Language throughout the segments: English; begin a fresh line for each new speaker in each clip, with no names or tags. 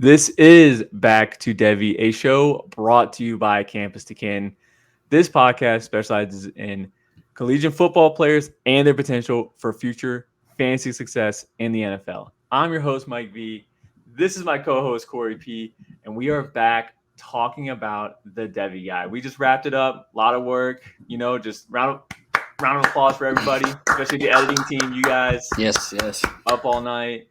This is Back to Devy, a show brought to you by Campus to Kin. This podcast specializes in collegiate football players and their potential for future fantasy success in the NFL. I'm your host, Mike V. This is my co-host, Corey P. And we are back talking about the Devy guy. We just wrapped it up. A lot of work, just round of applause for everybody, especially the editing team. You guys,
yes,
up all night.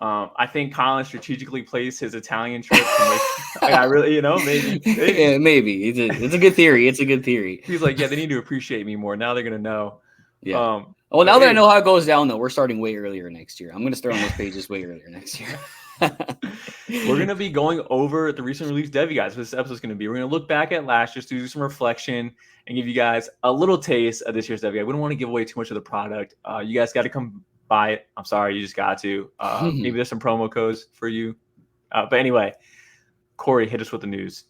I think Colin strategically placed his Italian trip to make. I really, maybe.
Yeah, maybe. It's a good theory. It's a good theory.
He's like, yeah, they need to appreciate me more. Now they're gonna know.
Yeah. Well, now that I know how it goes down, though, we're starting way earlier next year. I'm going to start on those pages way earlier next year.
We're going to be going over the recent release Devy guys. What this episode's going to be. We're going to look back at last year, do some reflection, and give you guys a little taste of this year's Devy guy. We don't want to give away too much of the product. You guys got to come buy it. I'm sorry, you just got to. Maybe there's some promo codes for you. But anyway, Corey, hit us with the news.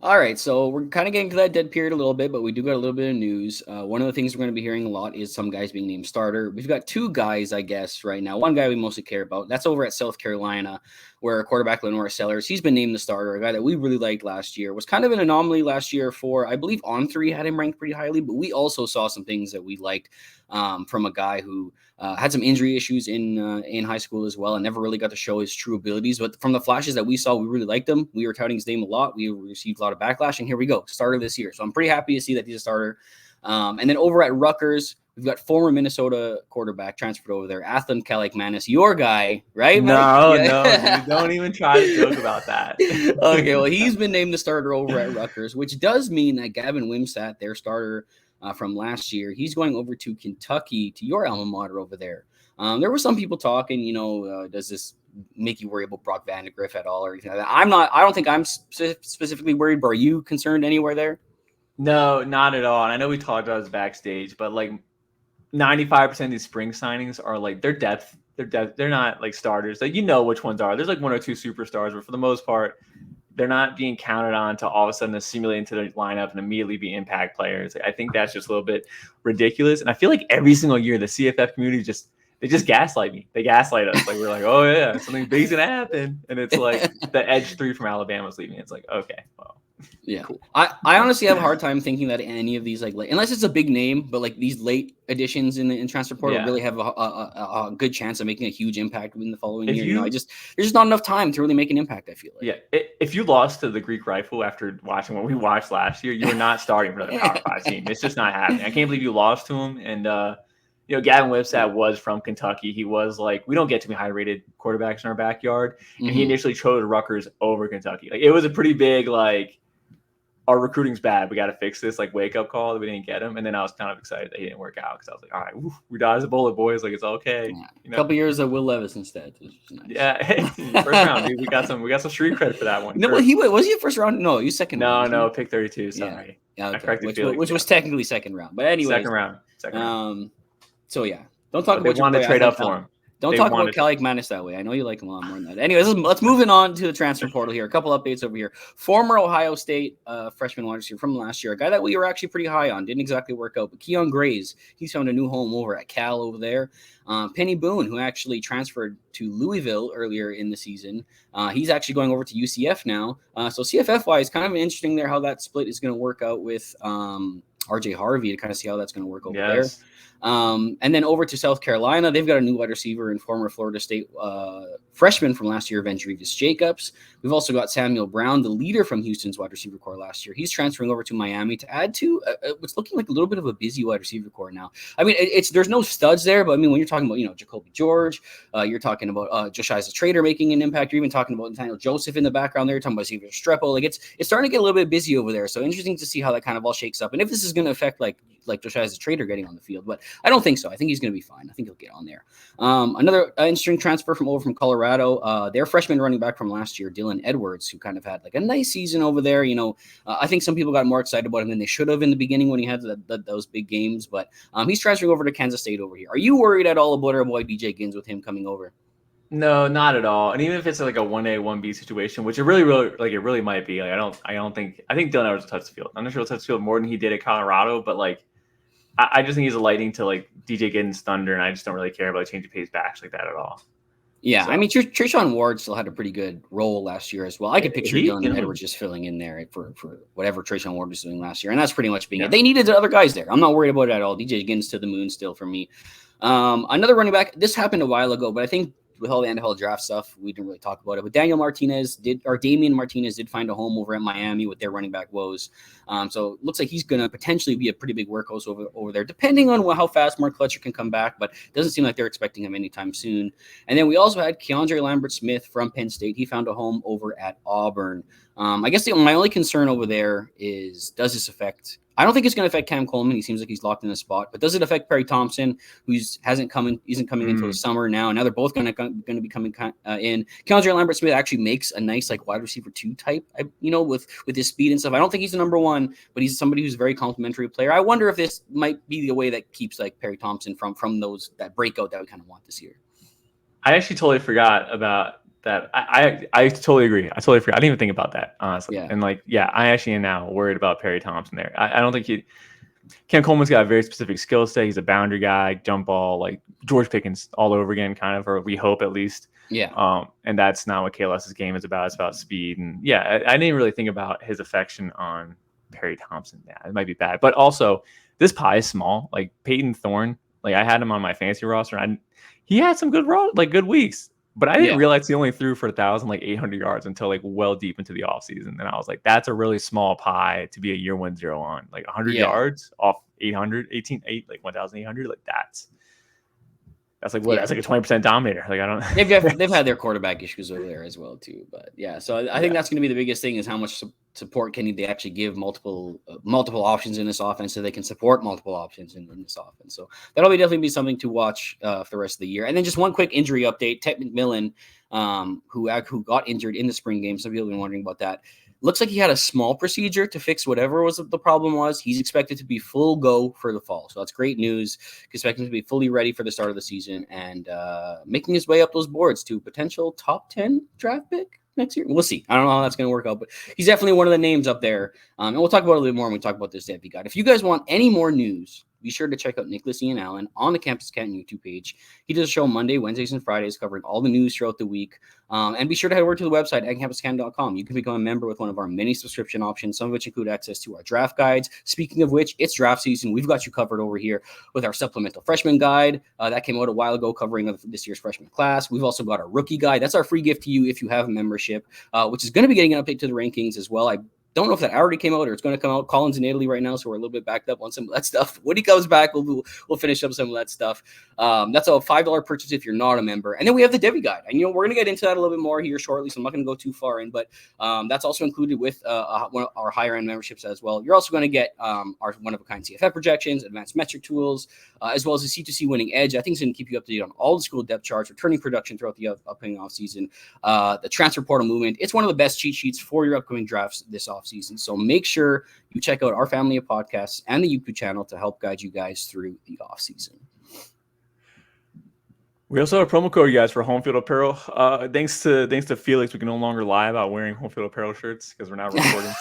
All right, so we're kind of getting to that dead period a little bit, but we do got a little bit of news. One of the things we're going to be hearing a lot is some guys being named starter. We've got two guys, I guess, right now. One guy we mostly care about. That's over at South Carolina, where quarterback Lenore Sellers, he's been named the starter, a guy that we really liked last year. Was kind of an anomaly last year for, I believe, On3 had him ranked pretty highly, but we also saw some things that we liked from a guy who had some injury issues in high school as well and never really got to show his true abilities. But from the flashes that we saw, we really liked him. We were touting his name a lot. We received a lot of backlash, and here we go, starter this year. So I'm pretty happy to see that he's a starter. And then over at Rutgers, we've got former Minnesota quarterback transferred over there, Athlon Kalaimanis, your guy, right, Mike?
No, dude, don't even try to joke about that.
Okay, well, he's been named the starter over at Rutgers, which does mean that Gavin Wimsatt, their starter from last year, he's going over to Kentucky, to your alma mater over there. There were some people talking, does this make you worry about Brock Vandegrift at all or anything like that? I don't think I'm specifically worried, but are you concerned anywhere there?
No, not at all. And I know we talked about this backstage, but like 95% of these spring signings are like they're depth. They're not like starters. Like which ones are. There's like one or two superstars, but for the most part, they're not being counted on to all of a sudden assimilate into the lineup and immediately be impact players. I think that's just a little bit ridiculous. And I feel like every single year the CFF community they just gaslight me. They gaslight us. Like we're like, oh yeah, something big's gonna happen. And it's like the edge 3 from Alabama's leaving. It's like, okay, well.
Yeah, cool. I honestly have a hard time thinking that any of these unless it's a big name, but like these late additions in transfer portal really have a good chance of making a huge impact in the following year. There's just not enough time to really make an impact. I feel like.
Yeah, if you lost to the Greek Rifle after watching what we watched last year, you were not starting for the Power 5 team. It's just not happening. I can't believe you lost to him. And Gavin Wimsatt was from Kentucky. He was like, we don't get too many high-rated quarterbacks in our backyard, and he initially chose Rutgers over Kentucky. Like it was a pretty big our recruiting's bad. We got to fix this wake-up call that we didn't get him. And then I was kind of excited that he didn't work out because I was like, all right, we dodged a bullet, boys. Like, it's okay.
Yeah. A couple years of Will Levis instead. Which is nice.
Yeah. First round, dude. We got some street credit for that one.
No, was he a first round? No, he was second round.
No, pick 32. Sorry.
Yeah, okay. Which was technically second round. But anyway.
Second round.
So, yeah. Don't talk about
they wanted to trade up for him.
Don't talk about Kalaimanis that way. I know you like him a lot more than that. Anyways, let's move on to the transfer portal here. A couple updates over here. Former Ohio State freshman wide receiver from last year, a guy that we were actually pretty high on. Didn't exactly work out, but Keon Grays, he's found a new home over at Cal over there. Penny Boone, who actually transferred to Louisville earlier in the season, he's actually going over to UCF now. So CFF-wise, kind of interesting there how that split is going to work out with RJ Harvey to kind of see how that's going to work over there. And then over to South Carolina, they've got a new wide receiver and former Florida State freshman from last year, Vendrevious Jacobs. We've also got Samuel Brown, the leader from Houston's wide receiver corps last year. He's transferring over to Miami to add to what's looking like a little bit of a busy wide receiver corps now. I mean, there's no studs there, but I mean, when you're talking about, Jacoby George, you're talking about Josiah Trader making an impact. You're even talking about Nathaniel Joseph in the background there. You're talking about Xavier Strepo. Like it's starting to get a little bit busy over there. So interesting to see how that kind of all shakes up. And if this is going to affect like Josiah Trader getting on the field, but I don't think so. I think he's going to be fine. I think he'll get on there. Another interesting transfer from Colorado, their freshman running back from last year, Dylan Edwards, who kind of had like a nice season over there. I think some people got more excited about him than they should have in the beginning when he had those big games, but he's transferring over to Kansas State over here. Are you worried at all about our boy DJ Gins with him coming over?
No, not at all. And even if it's like a 1A, 1B situation, which it really might be. Like I think Dylan Edwards will touch the field. I'm not sure he'll touch the field more than he did at Colorado, but I just think he's a lightning to like DJ Giddens' thunder, and I just don't really care about changing pace backs like that at all.
Yeah,
So
I mean, Treshaun Ward still had a pretty good role last year as well. I could picture Dylan Edwards just filling in there for whatever Treshaun Ward was doing last year, and that's pretty much being it. They needed other guys there. I'm not worried about it at all. DJ Ginn's to the moon still for me. Another running back. This happened a while ago, but I think with all the NFL draft stuff, we didn't really talk about it. But Damian Martinez did find a home over at Miami with their running back woes. So it looks like he's going to potentially be a pretty big workhorse over there, depending on how fast Mark Fletcher can come back. But it doesn't seem like they're expecting him anytime soon. And then we also had Keandre Lambert-Smith from Penn State. He found a home over at Auburn. I guess my only concern over there is, does this affect? I don't think it's going to affect Cam Coleman. He seems like he's locked in the spot. But does it affect Perry Thompson, who isn't coming until the summer now? Now they're both going to be coming in. Keandre Lambert-Smith actually makes a nice wide receiver 2 type, with his speed and stuff. I don't think he's the number 1, but he's somebody who's a very complimentary player. I wonder if this might be the way that keeps Perry Thompson from that breakout that we kind of want this year.
I actually totally forgot about that. I totally agree. I totally forgot. I didn't even think about that, honestly. Yeah. And I actually am now worried about Perry Thompson there. I don't think Cam Coleman's got a very specific skill set. He's a boundary guy, jump ball, like George Pickens all over again, kind of, or we hope at least.
Yeah.
And that's not what KLS's game is about. It's about speed. And I didn't really think about his affection on Perry Thompson. Yeah, it might be bad. But also, this pie is small. Like Peyton Thorne, I had him on my fantasy roster, and he had some good weeks. But I didn't realize he only threw for 1,800 yards until well deep into the offseason. And I was like, that's a really small pie to be a year 1-0 on. 100 yards off 1,800. That's what? That's a 20% dominator. I don't.
They've had their quarterback issues over there as well too. But so I think that's going to be the biggest thing, is how much support can they actually give multiple options in this offense, so they can support multiple options in this offense. So that'll definitely be something to watch for the rest of the year. And then just one quick injury update: Ted McMillan, who got injured in the spring game. Some people have been wondering about that. Looks like he had a small procedure to fix whatever the problem was. He's expected to be full go for the fall. So that's great news. Expecting to be fully ready for the start of the season and making his way up those boards to potential top 10 draft pick next year. We'll see. I don't know how that's going to work out, but he's definitely one of the names up there. And we'll talk about it a little bit more when we talk about this Devy guy. If you guys want any more news, be sure to check out Nicholas Ian Allen on the Campus Canton YouTube page. He does a show Monday, Wednesdays, and Fridays covering all the news throughout the week. And be sure to head over to the website at campuscanton.com. You can become a member with one of our many subscription options, some of which include access to our draft guides. Speaking of which, it's draft season. We've got you covered over here with our supplemental freshman guide. That came out a while ago covering this year's freshman class. We've also got our rookie guide. That's our free gift to you if you have a membership, which is going to be getting an update to the rankings as well. I don't know if that already came out or it's going to come out. Colin's in Italy right now, so we're a little bit backed up on some of that stuff. When he comes back, we'll finish up some of that stuff. That's a $5 purchase if you're not a member. And then we have the Devy guide. And, we're going to get into that a little bit more here shortly, so I'm not going to go too far in. But that's also included with one of our higher-end memberships as well. You're also going to get our one-of-a-kind CFF projections, advanced metric tools, as well as the C2C winning edge. I think it's going to keep you up to date on all the school depth charts, returning production throughout the upcoming offseason, the transfer portal movement. It's one of the best cheat sheets for your upcoming drafts this offseason. So make sure you check out our family of podcasts and the YouTube channel to help guide you guys through the offseason.
We also have a promo code, you guys, for Home Field Apparel. Thanks to Felix, we can no longer lie about wearing Home Field Apparel shirts because we're not recording.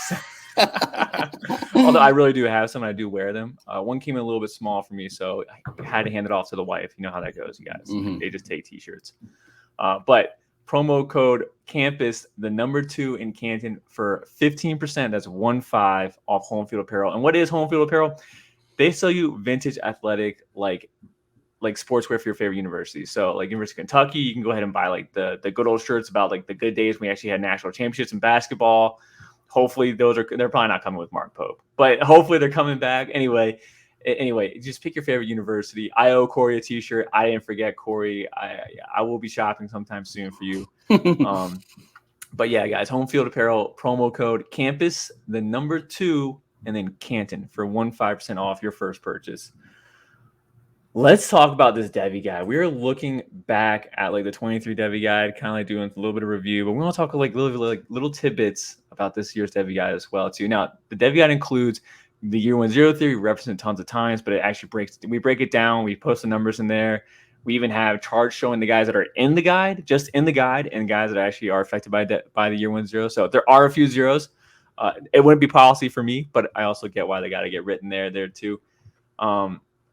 Although I really do have some, I do wear them. One came in a little bit small for me, so I had to hand it off to the wife. You know how that goes, you guys. Mm-hmm. They just take T-shirts. But promo code campus, the number 2 in Canton, for 15%. That's 15 off Home Field Apparel. And what is Home Field Apparel? They sell you vintage athletic, like sportswear for your favorite universities. So University of Kentucky, you can go ahead and buy the good old shirts about the good days when we actually had national championships in basketball. Hopefully they're probably not coming with Mark Pope, but hopefully they're coming back anyway. Just pick your favorite university. I owe Cory a T-shirt. I didn't forget Cory. I will be shopping sometime soon for you. But yeah, guys, Home Field Apparel, promo code campus, the number 2, and then Canton for 15% off your first purchase. Let's talk about this Devy guide. We are looking back at the 23 Devy guide, kind of doing a little bit of review, but we want to talk little tidbits about this year's Devy guide as well too. Now, the Devy guide includes the year 1-0 theory, we reference it tons of times, but it actually we break it down. We post the numbers in there. We even have charts showing the guys that are in the guide, just in the guide, and guys that actually are affected by the year 1-0. So there are a few zeros. It wouldn't be policy for me, but I also get why they got to get written there too.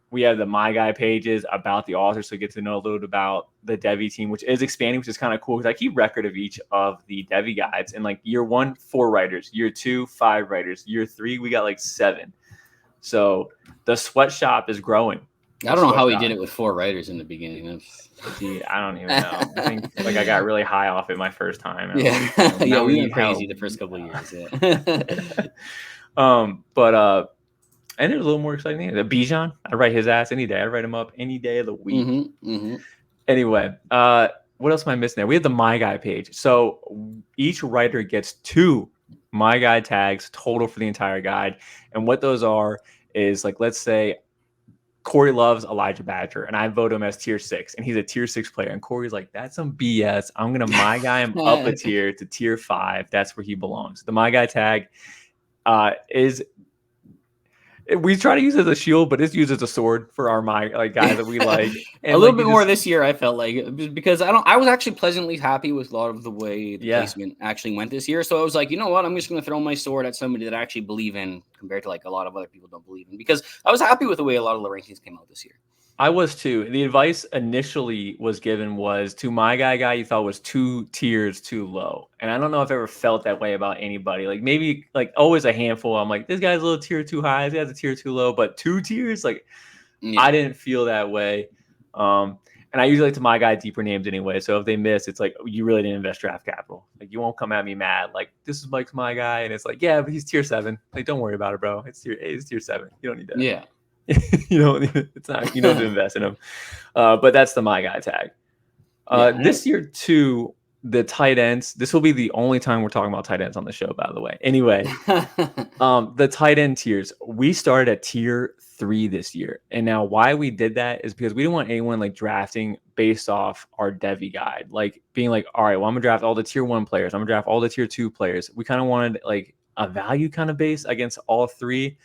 we have the My Guy pages about the authors, so get to know a little bit about the Devy team, which is expanding, which is kind of cool because I keep record of each of the Devy guides. And like year 1, 4 writers, year 2, 5 writers, year 3, we got like 7. So the sweatshop is growing.
I don't know how he did it with 4 writers in the beginning.
Dude, I don't even know. I think like I got really high off it my first time.
Yeah,
like,
yeah, we went crazy the first couple of years. Yeah.
But and there's a little more exciting. The Bijan, I write his ass any day. I write him up any day of the week. Anyway, what else am I missing there? We have the My Guy page. So each writer gets 2 My Guy tags total for the entire guide. And what those are is like, let's say Corey loves Elijah Badger, and I vote him as tier 6, and he's a tier 6 player. And Corey's like, that's some BS. I'm going to My Guy him up a tier to tier 5. That's where he belongs. The My Guy tag is... We try to use it as a shield, but it's used as a sword for our guys that we like. And
a little bit more this year, I felt like, because I was actually pleasantly happy with a lot of the way the placement actually went this year. So I was like, you know what, I'm just going to throw my sword at somebody that I actually believe in, compared to like a lot of other people don't believe in. Because I was happy with the way a lot of the rankings came out this year.
I was too. The advice initially was given was to My Guy you thought was 2 tiers too low. And I don't know if I ever felt that way about anybody. Like maybe like always a handful. I'm like, this guy's a little tier too high. This guy's a tier too low. But 2 tiers, like I didn't feel that way. And I usually like to My Guy deeper names anyway. So if they miss, it's like, you really didn't invest draft capital. Like you won't come at me mad. Like this is Mike's My Guy. And it's like, yeah, but he's tier 7. Like, don't worry about it, bro. It's tier 7. You don't need that.
Yeah.
You know, it's not, you don't have to invest in them. But that's the My Guy tag. This year too, the tight ends, this will be the only time we're talking about tight ends on the show, by the way. Anyway, the tight end tiers, we started at tier 3 this year. And now why we did that is because we didn't want anyone like drafting based off our Devy guide, like being like, all right, well, I'm gonna draft all the tier 1 players, I'm gonna draft all the tier 2 players. We kind of wanted like a value kind of base against all 3.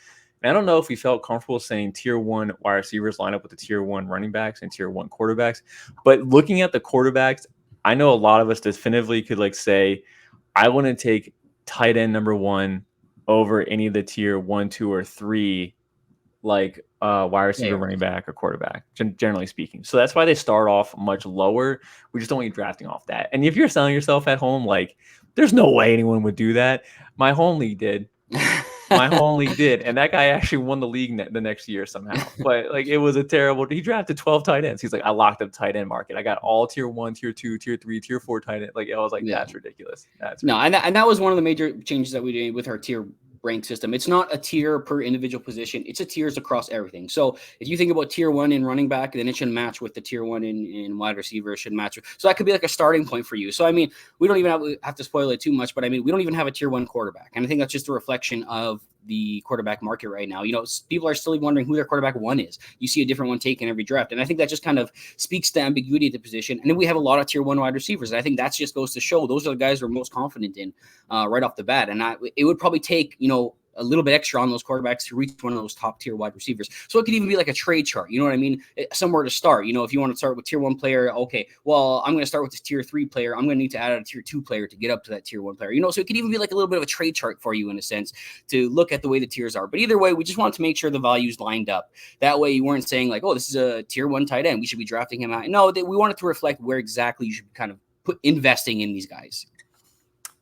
And I don't know if we felt comfortable saying tier 1 wide receivers line up with the tier 1 running backs and tier 1 quarterbacks. But looking at the quarterbacks, I know a lot of us definitively could like say, I want to take tight end number 1 over any of the tier 1, 2, or 3, like wide receiver, running back, or quarterback, generally speaking. So that's why they start off much lower. We just don't want you drafting off that. And if you're selling yourself at home, like there's no way anyone would do that. My home league did. And that guy actually won the league the next year somehow. But like it was a terrible. He drafted 12 tight ends. He's like, I locked up tight end market. I got all tier 1, tier 2, tier 3, tier 4 tight end. Like I was like, that's ridiculous.
And that was one of the major changes that we did with our tier rank system. It's not a tier per individual position. It's a tiers across everything. So if you think about tier 1 in running back, then it should match with the tier 1 in wide receiver. It should match. So that could be like a starting point for you. So, I mean, we don't even have to spoil it too much, but I mean, we don't even have a tier 1 quarterback. And I think that's just a reflection of the quarterback market right now. You know, people are still wondering who their quarterback 1 is. You see a different one taken every draft. And I think that just kind of speaks to ambiguity at the position. And then we have a lot of tier 1 wide receivers. And I think that just goes to show those are the guys we're most confident in right off the bat. And it would probably take, you know, a little bit extra on those quarterbacks to reach one of those top tier wide receivers. So it could even be like a trade chart. You know what I mean? Somewhere to start. You know, if you want to start with tier 1 player, okay, well, I'm going to start with this tier 3 player. I'm going to need to add a tier 2 player to get up to that tier 1 player. You know, so it could even be like a little bit of a trade chart for you in a sense to look at the way the tiers are. But either way, we just wanted to make sure the values lined up. That way you weren't saying like, oh, this is a tier 1 tight end, we should be drafting him out. No, we wanted to reflect where exactly you should kind of put investing in these guys.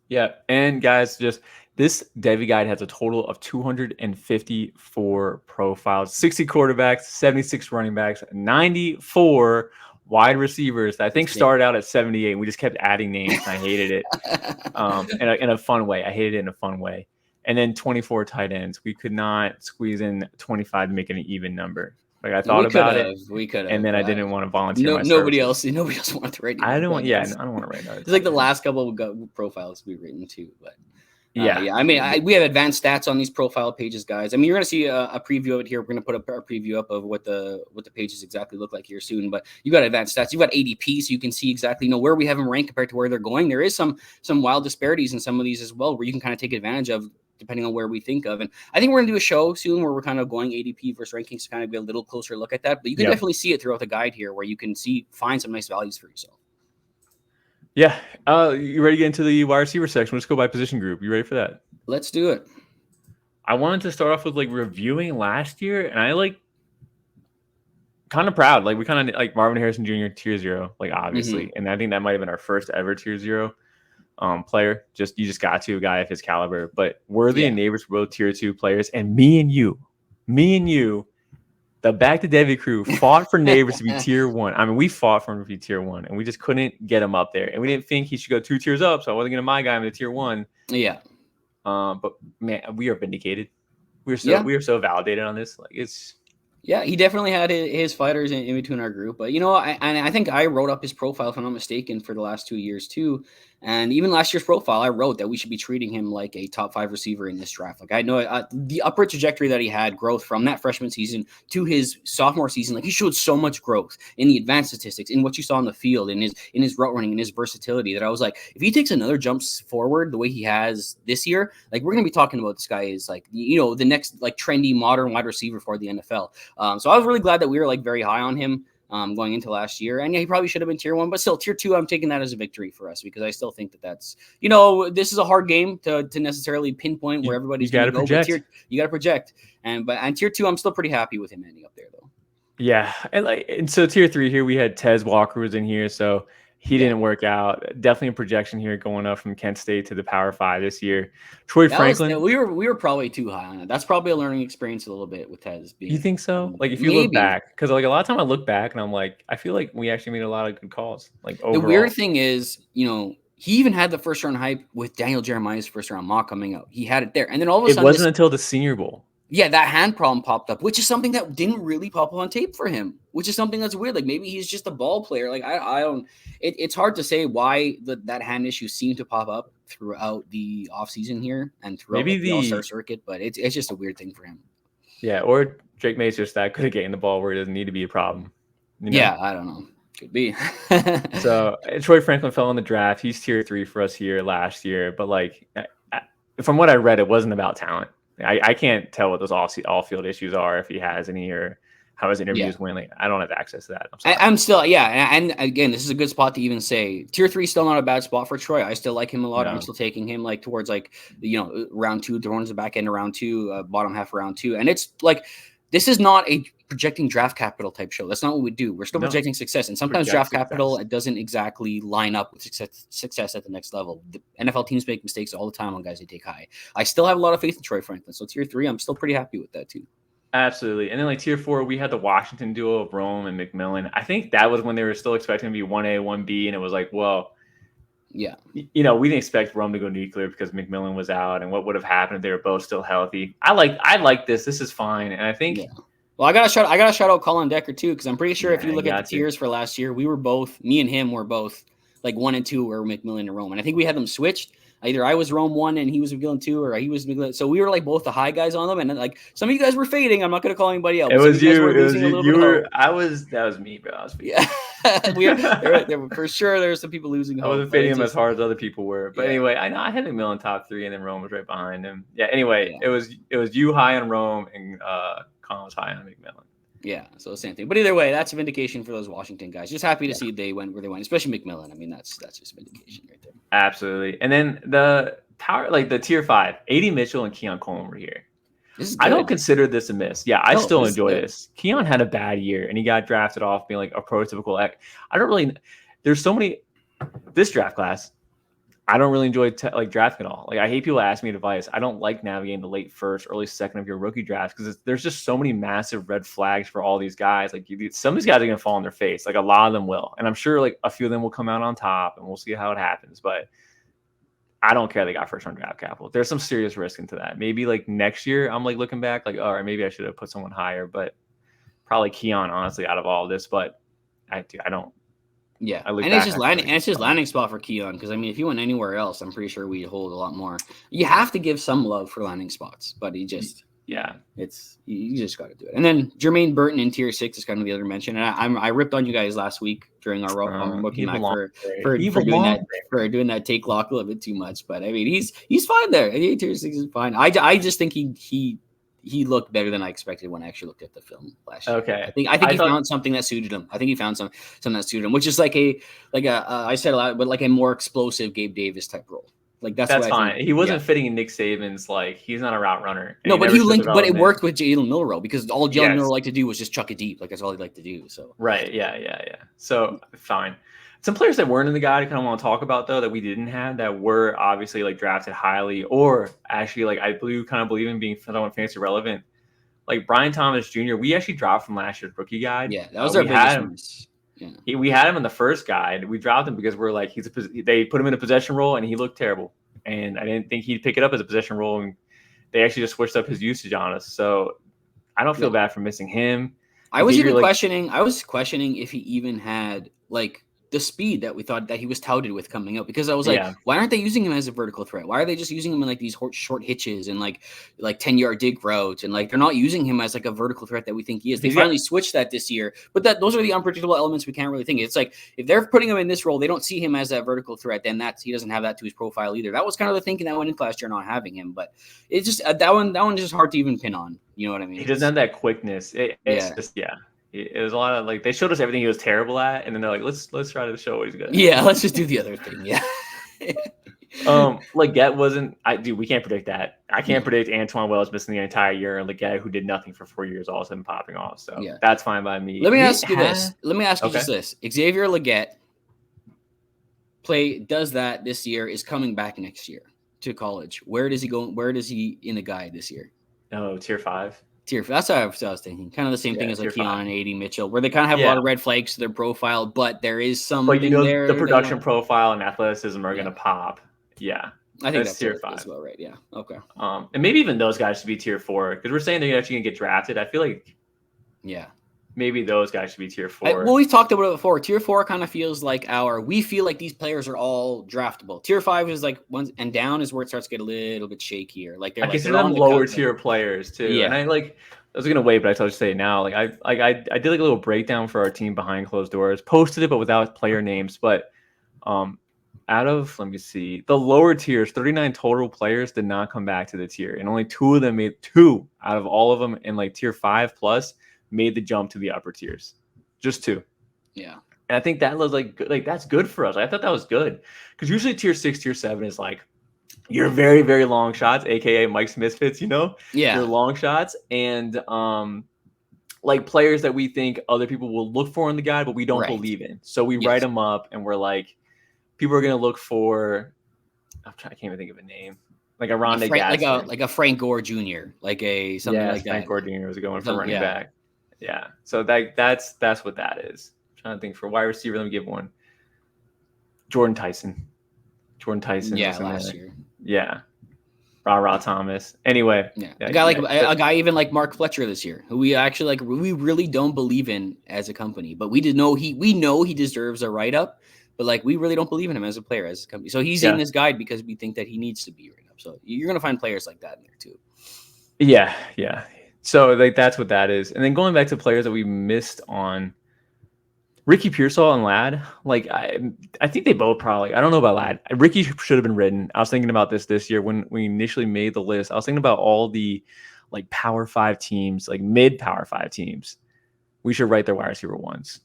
Yeah. And guys, just this Devy guide has a total of 254 profiles, 60 quarterbacks, 76 running backs, 94 wide receivers that I think started out at 78. And we just kept adding names. I hated it in a fun way. I hated it in a fun way. And then 24 tight ends. We could not squeeze in 25 to make it an even number. Like I thought about it,
we could have,
and then I didn't want to volunteer.
Nobody else wanted to write.
I don't want. Yeah, I don't want to write that.
It's like the last couple of profiles we've written too, but yeah. I mean, we have advanced stats on these profile pages, guys. I mean, you're gonna see a preview of it here. We're gonna put up a preview up of what the pages exactly look like here soon. But you got advanced stats. You've got ADP, so you can see exactly where we have them ranked compared to where they're going. There is some wild disparities in some of these as well, where you can kind of take advantage of, depending on where we think of. And I think we're going to do a show soon where we're kind of going ADP versus rankings to kind of get a little closer look at that. But you can definitely see it throughout the guide here where you can find some nice values for yourself.
Yeah. You ready to get into the wide receiver section? Let's go by position group. You ready for that?
Let's do it.
I wanted to start off with reviewing last year, and kind of proud. Like we kind of like Marvin Harrison Jr. tier 0, like obviously,
Mm-hmm.
and I think that might have been our first ever tier 0 player. You just got to a guy of his caliber. But Worthy
Yeah.
and Neighbors were both tier 2 players, and me and you, the Back to Devy crew fought for Neighbors to be tier 1. I mean, we fought for him to be tier 1, and we just couldn't get him up there. And we didn't think he should go 2 tiers up, so I wasn't gonna my guy him to tier 1.
Yeah.
But man, we are vindicated. We
Yeah.
are so validated on this. Like it's.
Yeah, he definitely had his fighters in between our group. But, I think I wrote up his profile, if I'm not mistaken, for the last 2 years too. And even last year's profile, I wrote that we should be treating him like a top 5 receiver in this draft. Like I know the upward trajectory that he had, growth from that freshman season to his sophomore season. Like he showed so much growth in the advanced statistics, in what you saw on the field, in his route running, in his versatility. That I was like, if he takes another jump forward the way he has this year, like we're gonna be talking about this guy is like the next like trendy modern wide receiver for the NFL. So I was really glad that we were like very high on him going into last year. And yeah, he probably should have been tier 1, but still tier 2, I'm taking that as a victory for us because I still think that's, this is a hard game to necessarily pinpoint where everybody's going to go.
Project.
But you got to project. And tier 2, I'm still pretty happy with him ending up there though.
Yeah. And so tier 3 here, we had Tez Walker was in here. So he didn't work out. Definitely a projection here going up from Kent State to the Power 5 this year. Troy Franklin.
We were probably too high on it. That's probably a learning experience a little bit with Tez.
You think so? Like if you look back, because like a lot of time I look back and I'm like, I feel like we actually made a lot of good calls. Like overall.
The weird thing is, he even had the first round hype with Daniel Jeremiah's first round mock coming out. He had it there, and then all of a sudden,
it wasn't until the Senior Bowl.
Yeah, that hand problem popped up, which is something that didn't really pop up on tape for him, which is something that's weird. Like maybe he's just a ball player. Like I don't. It's hard to say why that hand issue seemed to pop up throughout the offseason here and throughout the All-Star circuit, but it's just a weird thing for him.
Yeah, or Drake Maye's just that good at getting the ball where it doesn't need to be a problem.
Yeah, I don't know. Could be.
So Troy Franklin fell in the draft. He's tier 3 for us here last year, but like from what I read, it wasn't about talent. I can't tell what those all field issues are if he has any or how his interviews went. Like I don't have access to that.
I'm still and again, this is a good spot to even say tier 3 is still not a bad spot for Troy. I still like him a lot. No. I'm still taking him like towards like round 2, towards the back end of round 2, bottom half of round 2, and it's like this is not a projecting draft capital type show. That's not what we do. We're still projecting success, and sometimes draft capital doesn't exactly line up with success at the next level. The NFL teams make mistakes all the time on guys they take high. I still have a lot of faith in Troy Franklin, so tier 3, I'm still pretty happy with that too.
Absolutely. And then like tier 4, we had the Washington duo of Rome and McMillan. I think that was when they were still expecting to be 1A, 1B, and it was like, well,
yeah,
we didn't expect Rome to go nuclear because McMillan was out, and what would have happened if they were both still healthy. I like this. This is fine, and I think. Yeah.
Well, I gotta shout out Colin Decker too, because I'm pretty sure if you look at the tiers for last year, we were both, me and him were both like 1 and 2 were McMillan and Rome, and I think we had them switched. Either I was Rome 1 and he was McMillan 2, or he was McMillan. So we were like both the high guys on them, and then like some of you guys were fading. I'm not gonna call anybody else.
It was you. It was you. You were. That was me, bro. I was fading.
Yeah, there were, for sure. There were some people losing hope.
I wasn't fading him as hard as other people were, but anyway, I know I had McMillan top 3, and then Rome was right behind him. Yeah. Anyway, it was you high on Rome and Colin was high on McMillan.
Yeah, so same thing. But either way, that's a vindication for those Washington guys. Just happy to see they went where they went, especially McMillan. I mean, that's just vindication right there.
Absolutely. And then the power, like the tier 5, A.D. Mitchell and Keon Coleman were here. I don't consider this a miss. Yeah, I still enjoy this. Keon had a bad year, and he got drafted off being like a prototypical. I don't really. There's so many. This draft class, I don't really enjoy drafting at all. Like I hate people ask me advice. I don't like navigating the late first, early second of your rookie drafts because there's just so many massive red flags for all these guys. Like some of these guys are gonna fall on their face. Like a lot of them will, and I'm sure like a few of them will come out on top, and we'll see how it happens. But I don't care they got first round draft capital. There's some serious risk into that. Maybe like next year, I'm like looking back, like all right, maybe I should have put someone higher. But probably Keon, honestly, out of all this. But I don't.
Yeah, and it's just landing spot for Keon because I mean, if he went anywhere else, I'm pretty sure we'd hold a lot more. You have to give some love for landing spots, but you just got to do it. And then Jermaine Burton in tier 6 is kind of the other mention, and I ripped on you guys last week during our rookie night for doing that take lock a little bit too much, but I mean he's fine there. Tier 6 is fine. I just think he looked better than I expected when I actually looked at the film last year.
Okay.
I think he found something that suited him. I think he found something that suited him, which is like I said a lot, but like a more explosive Gabe Davis type role. Like that's
That's
what I
fine.
think.
He wasn't
Yeah.
fitting in Nick Saban's like he's not a route runner. And
No,
he
but
never
he
showed
linked, but it
development.
worked with Jalen Milrow because all Jalen Milrow
Yes.
liked to do was just chuck it deep. Like that's all he liked to do. So
Right. Yeah. So fine. Some players that weren't in the guide I kind of want to talk about though that we didn't have that were obviously like drafted highly kind of believe in being somewhat fantasy relevant. Like Brian Thomas Jr. We actually dropped from last year's rookie guide.
yeah, that was our
We had
biggest
him.
miss. Yeah.
We had him in the first guide. We dropped him because we're like they put him in a possession role and he looked terrible. And I didn't think he'd pick it up as a possession role. And they actually just switched up his usage on us. So I don't feel bad for missing him.
I was even questioning. I was questioning if he even had like the speed that we thought that he was touted with coming up, because I was like, why aren't they using him as a vertical threat? Why are they just using him in like these short hitches and like 10-yard dig routes, and like they're not using him as like a vertical threat that we think he is. They finally switched that this year, but those are the unpredictable elements we can't really think. It's like if they're putting him in this role, they don't see him as that vertical threat, then he doesn't have that to his profile either. That was kind of the thinking that went into last year, not having him, but it's just that one is just hard to even pin on. You know what I mean?
He doesn't have that quickness. It's just It was a lot of like they showed us everything he was terrible at, and then they're like, let's try to show what he's good at.
Yeah, let's just do the other thing. Yeah.
Leggett wasn't. We can't predict that. I can't predict Antoine Wells missing the entire year and Leggett, who did nothing for 4 years, all of a sudden popping off. So that's fine by me.
Let me ask you this. Just this: Xavier Leggett does that this year, is coming back next year to college. Where does he go? Where does he in the guide this year?
Oh, tier 5.
That's what I was thinking. Kind of the same thing as like Keon and AD Mitchell, where they kind of have a lot of red flags to their profile, but there is something there.
The production profile and athleticism are going to pop. Yeah.
I think that's tier 5 as well, right? Yeah. Okay.
And maybe even those guys should be tier 4 because we're saying they're actually going to get drafted. I feel like maybe those guys should be tier 4.
Well, we've talked about it before. Tier 4 kind of feels like we feel like these players are all draftable. Tier 5 is like one and down is where it starts to get a little bit shakier. Like I
consider them lower tier players too. Yeah. And I was gonna wait, but I told you to say it now. Like I did like a little breakdown for our team behind closed doors, posted it, but without player names. But out of let me see, the lower tiers, 39 total players did not come back to the tier, and only 2 of them made 2 out of all of them in like tier 5 plus made the jump to the upper tiers. Just 2.
Yeah.
And I think that was like that's good for us. I thought that was good because usually tier 6, tier 7 is like your very, very long shots, aka Mike's misfits, your long shots, and like players that we think other people will look for in the guide, but we don't believe in. So we write them up, and we're like, people are gonna look for. I can't even think of a name, like a Rondé Gaston,
like a Frank Gore Jr., like something like that.
Frank Gore Jr. was going for running back. Yeah, so that's what that is. I'm trying to think for wide receiver. Let me give one. Jordan Tyson.
Yeah, last year.
Yeah. Ra Thomas. Anyway.
Yeah. A guy even like Mark Fletcher this year, who we actually we really don't believe in as a company, but we know he deserves a write-up, but like we really don't believe in him as a player, as a company. So he's in this guide because we think that he needs to be written-up. So you're gonna find players like that in there too.
Yeah. So like that's what that is. And then going back to players that we missed on, Ricky Pearsall and Ladd, like I think they both probably. I don't know about Ladd. Ricky should have been written. I was thinking about this year when we initially made the list. I was thinking about all the like Power 5 teams, like mid Power 5 teams. We should write their wide receiver ones.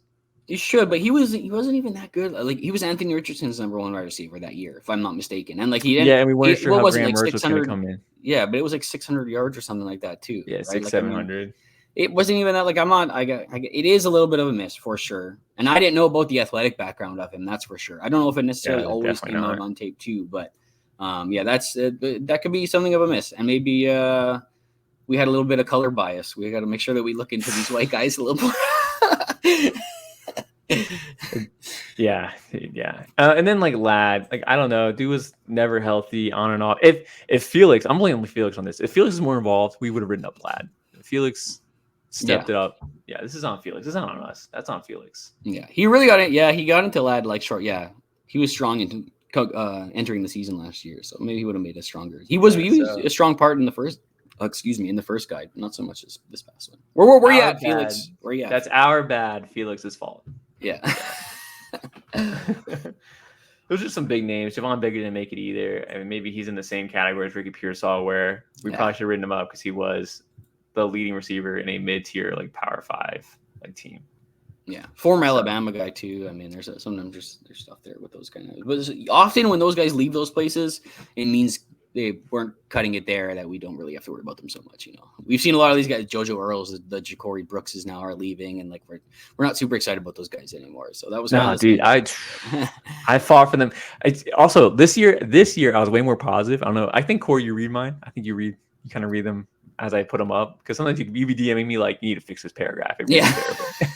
You should, but he wasn't even that good. Like he was Anthony Richardson's number 1 wide receiver that year, if I'm not mistaken. And like he didn't.
Yeah, and we weren't sure how Graham Mertz was going to come in.
Yeah, but it was like 600 yards or something like that too.
Yeah, 600-700.
It wasn't even that. Like it is a little bit of a miss for sure. And I didn't know about the athletic background of him. That's for sure. I don't know if it necessarily always came out on tape too, but that could be something of a miss. And maybe we had a little bit of color bias. We got to make sure that we look into these white guys a little more.
Yeah. And then like Ladd, like I don't know, dude was never healthy on and off. If Felix, I'm blaming Felix on this. If Felix is more involved, we would have written up Ladd. Felix stepped it up. Yeah, this is on Felix. This is not on us. That's on Felix.
Yeah, he really got it. Yeah, he got into Ladd like short. Yeah, he was strong into entering the season last year, so maybe he would have made us stronger. He was a strong part in the first. In the first guide, not so much as this past one. Where you at, Felix? Where you at?
That's our bad. Felix's fault.
Yeah.
Those are some big names. Javon Baker didn't make it either. I mean, maybe he's in the same category as Ricky Pearsall, where we probably should have written him up because he was the leading receiver in a mid-tier like Power 5 like team.
Yeah, former
So,
Alabama guy too. I mean, there's sometimes there's stuff there with those kind of. But often when those guys leave those places, it means they weren't cutting it there. That we don't really have to worry about them so much. We've seen a lot of these guys. JoJo Earls, the Ja'Cory Brookses now are leaving, and like we're not super excited about those guys anymore. So that was kind
no,
of
dude, I fought for them. It's also this year I was way more positive. I don't know. I think Corey, you read mine. I think you kind of read them as I put them up, because sometimes you be DMing me like, you need to fix this paragraph. It reads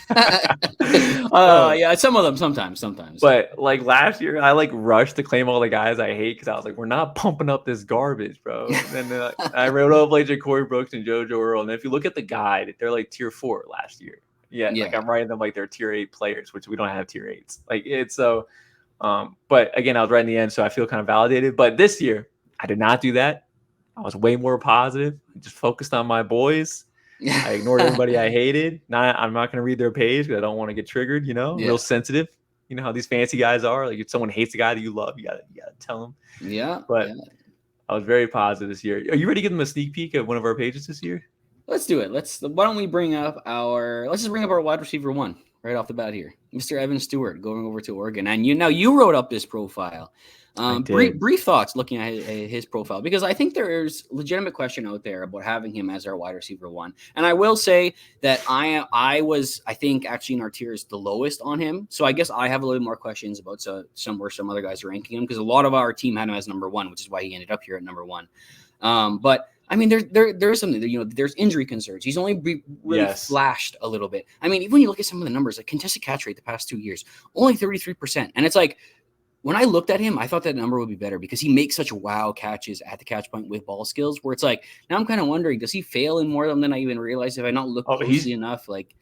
terrible.
Yeah, some of them sometimes.
But like last year, I like rushed to claim all the guys I hate because I was like, we're not pumping up this garbage, bro. And then I wrote up like Corey Brooks and JoJo Earl. And if you look at the guide, they're like tier 4 last year. Yeah, like I'm writing them like they're tier 8 players, which we don't have tier 8s. Like it's so. But again, I was right in the end, so I feel kind of validated. But this year, I did not do that. I was way more positive. I just focused on my boys. I ignored everybody I hated. I'm not going to read their page because I don't want to get triggered. Real sensitive. You know how these fancy guys are. Like if someone hates a guy that you love, you gotta tell them.
Yeah.
But I was very positive this year. Are you ready to give them a sneak peek at one of our pages this year?
Let's do it. Why don't we bring up let's just bring up our wide receiver 1 right off the bat here, Mr. Evan Stewart, going over to Oregon. And you wrote up this profile. Brief thoughts looking at his profile, because I think there's legitimate question out there about having him as our wide receiver 1. And I will say that I think actually in our tiers the lowest on him. So I guess I have a little more questions about some other guys are ranking him, because a lot of our team had him as number 1, which is why he ended up here at number 1. But I mean, there's something, there's injury concerns. He's only really flashed a little bit. I mean, even when you look at some of the numbers, like contested catch rate the past 2 years, only 33%. And it's like, when I looked at him, I thought that number would be better because he makes such wow catches at the catch point with ball skills, where it's like, now I'm kind of wondering, does he fail in more of them than I even realized if I not look closely enough? Like,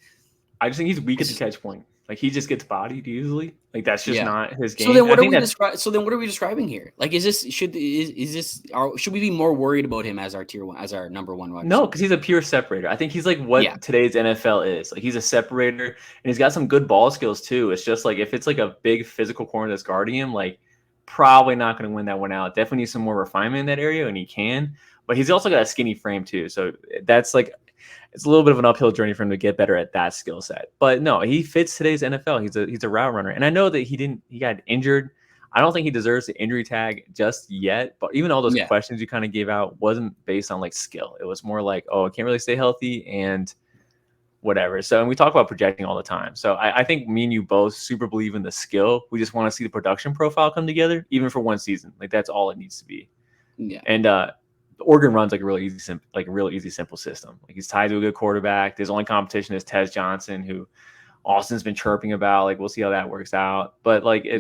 I just think he's weak at the catch point. Like he just gets bodied easily. Like that's just not his game.
So then what are we describing here? Like, should we be more worried about him as our tier 1, as our number 1 wide receiver?
No, because he's a pure separator. I think he's like what today's NFL is. Like he's a separator, and he's got some good ball skills too. It's just like if it's like a big physical corner that's guarding him, like probably not going to win that one out. Definitely needs some more refinement in that area, and he can. But he's also got a skinny frame too, so that's like it's a little bit of an uphill journey for him to get better at that skill set. But no, he fits today's NFL. He's a route runner, and I know that he got injured. I don't think he deserves the injury tag just yet, but even all those questions you kind of gave out wasn't based on like skill. It was more like, oh, I can't really stay healthy and whatever. So, and we talk about projecting all the time. So I think me and you both super believe in the skill. We just want to see the production profile come together, even for one season. Like that's all it needs to be.
Yeah.
And Oregon runs like a real easy, simple system. Like he's tied to a good quarterback. His only competition is Tez Johnson, who Austin's been chirping about. Like we'll see how that works out. But like I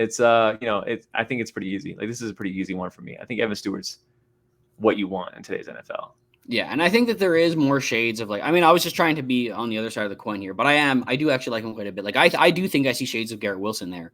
think it's pretty easy. Like this is a pretty easy one for me. I think Evan Stewart's what you want in today's NFL.
Yeah, and I think that there is more shades of like, I mean, I was just trying to be on the other side of the coin here, but I do actually like him quite a bit. Like I do think I see shades of Garrett Wilson there.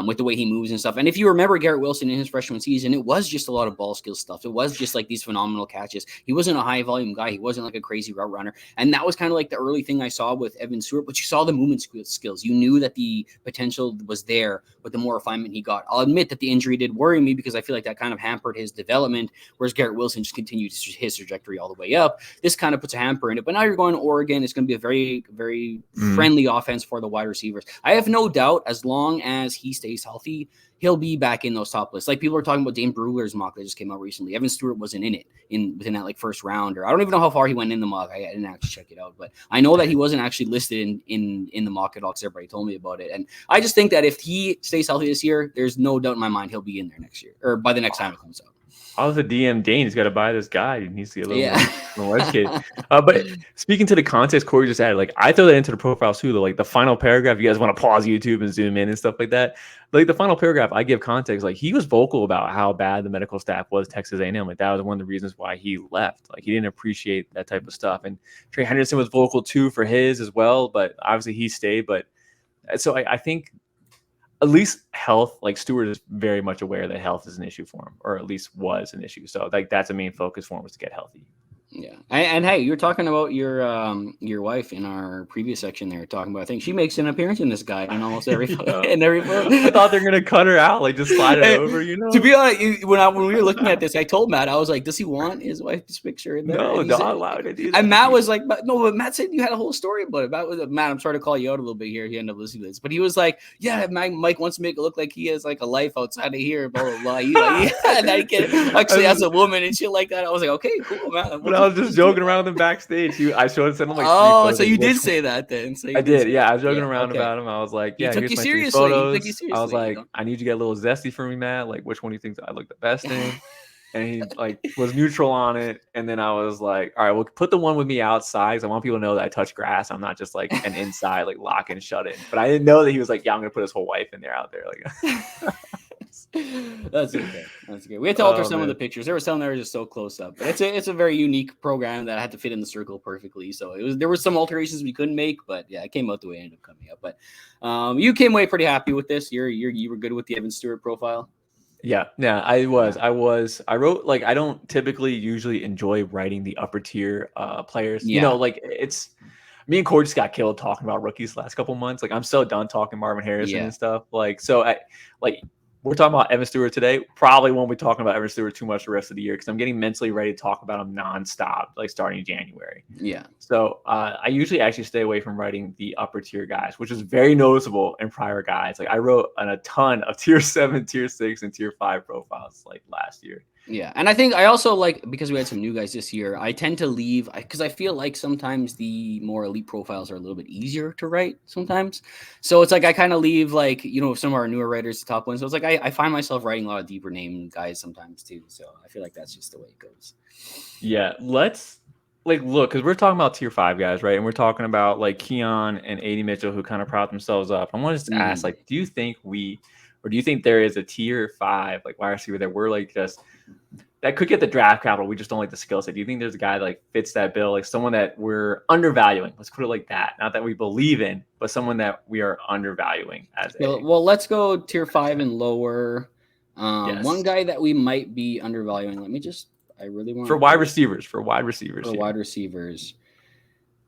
With the way he moves and stuff. And if you remember Garrett Wilson in his freshman season, it was just a lot of ball skill stuff. It was just like these phenomenal catches. He wasn't a high volume guy. He wasn't like a crazy route runner. And that was kind of like the early thing I saw with Evan Stewart, but you saw the movement skills. You knew that the potential was there with the more refinement he got. I'll admit that the injury did worry me because I feel like that kind of hampered his development, whereas Garrett Wilson just continued his trajectory all the way up. This kind of puts a hamper in it. But now you're going to Oregon. It's going to be a very, very friendly offense for the wide receivers. I have no doubt as long as he stays healthy, he'll be back in those top lists. Like people are talking about Dane Brugler's mock that just came out recently. Evan Stewart wasn't in it within that like first round, or I don't even know how far he went in the mock. I didn't actually check it out, but I know that he wasn't actually listed in the mock at all because everybody told me about it. And I just think that if he stays healthy this year, there's no doubt in my mind he'll be in there next year or by the next time it comes out.
I was a DM Dane. He's got to buy this guy. He needs to get a little more educated. But speaking to the context Corey just added, like I throw that into the profiles too. Like the final paragraph, you guys want to pause YouTube and zoom in and stuff like that. Like the final paragraph, I give context. Like he was vocal about how bad the medical staff was Texas A&M. Like that was one of the reasons why he left. Like he didn't appreciate that type of stuff. And Trey Henderson was vocal too for his as well. But obviously he stayed. But so I think at least health, like Stewart is very much aware that health is an issue for him, or at least was an issue. So like that's a main focus for him, was to get healthy.
Yeah, and hey, you were talking about your wife in our previous section there, talking about I think she makes an appearance in this guide in almost every
Yeah.
in every
I thought they're gonna cut her out, like just slide it
Hey,
over, you know?
to be honest, when we were looking at this, I told Matt, I was like, "Does he want his wife's picture in there?"
No,
And he said,
dog, why would I do
and
that?
Matt was like, "But no, but Matt said you had a whole story about it." Matt, I'm sorry to call you out a little bit here. He ended up listening to this, but he was like, "Yeah, Mike wants to make it look like he has like a life outside of here, blah blah blah." He like, yeah, and I can actually as a woman and shit like that. I was like, "Okay, cool, man."
But I was just joking around with him backstage. I sent him like 3 photos.
So you
Like,
did
which one?
say that then. So
I
you did
did,
say
yeah.
that.
I was joking
Yeah,
around
okay.
about him. I was like,
He
yeah,
took
here's
you
my 3
seriously. He took you
photos. I was
seriously.
like, I need you to get a little zesty for me, Matt. Like, which one do you think I look the best in? And he like was neutral on it. And then I was like, all right, well, put the one with me outside because I want people to know that I touch grass. I'm not just like an inside like lock and shut in. But I didn't know that he was like, yeah, I'm gonna put his whole wife in there out there. Like,
That's okay. That's okay. We had to alter some of the
man.
pictures. There were some that were just so close up. But it's a very unique program that had to fit in the circle perfectly. So there were some alterations we couldn't make, but yeah, it came out the way it ended up coming up. But you came away pretty happy with this. You were good with the Evan Stewart profile.
Yeah, I wrote like I don't typically usually enjoy writing the upper tier players. You know,
Yeah.
like it's me and Corey just got killed talking about rookies the last couple months. Like I'm so done talking Marvin Harrison
Yeah.
and stuff. Like so I like we're talking about Evan Stewart today. Probably won't be talking about Evan Stewart too much the rest of the year because I'm getting mentally ready to talk about him nonstop, like starting January.
Yeah.
So I usually actually stay away from writing the upper tier guys, which is very noticeable in prior guys. Like I wrote a ton of tier 7, tier 6, and tier 5 profiles like last year.
Yeah, and I think I also like because we had some new guys this year. I tend to leave because I feel like sometimes the more elite profiles are a little bit easier to write sometimes. So it's like I kind of leave like some of our newer writers the top ones. So it's like I find myself writing a lot of deeper name guys sometimes too. So I feel like that's just the way it goes.
Yeah, let's look because we're talking about tier 5 guys, right? And we're talking about like Keon and AD Mitchell who kind of prop themselves up. I want to just ask, like, do you think there is a tier 5 like wide receiver that we're like just that could get the draft capital? We just don't like the skill set. Do you think there's a guy that like fits that bill, like someone that we're undervaluing? Let's put it like that. Not that we believe in, but someone that we are undervaluing as
well, let's go tier 5 and lower.
Yes.
One guy that we might be undervaluing. I really want
for wide receivers.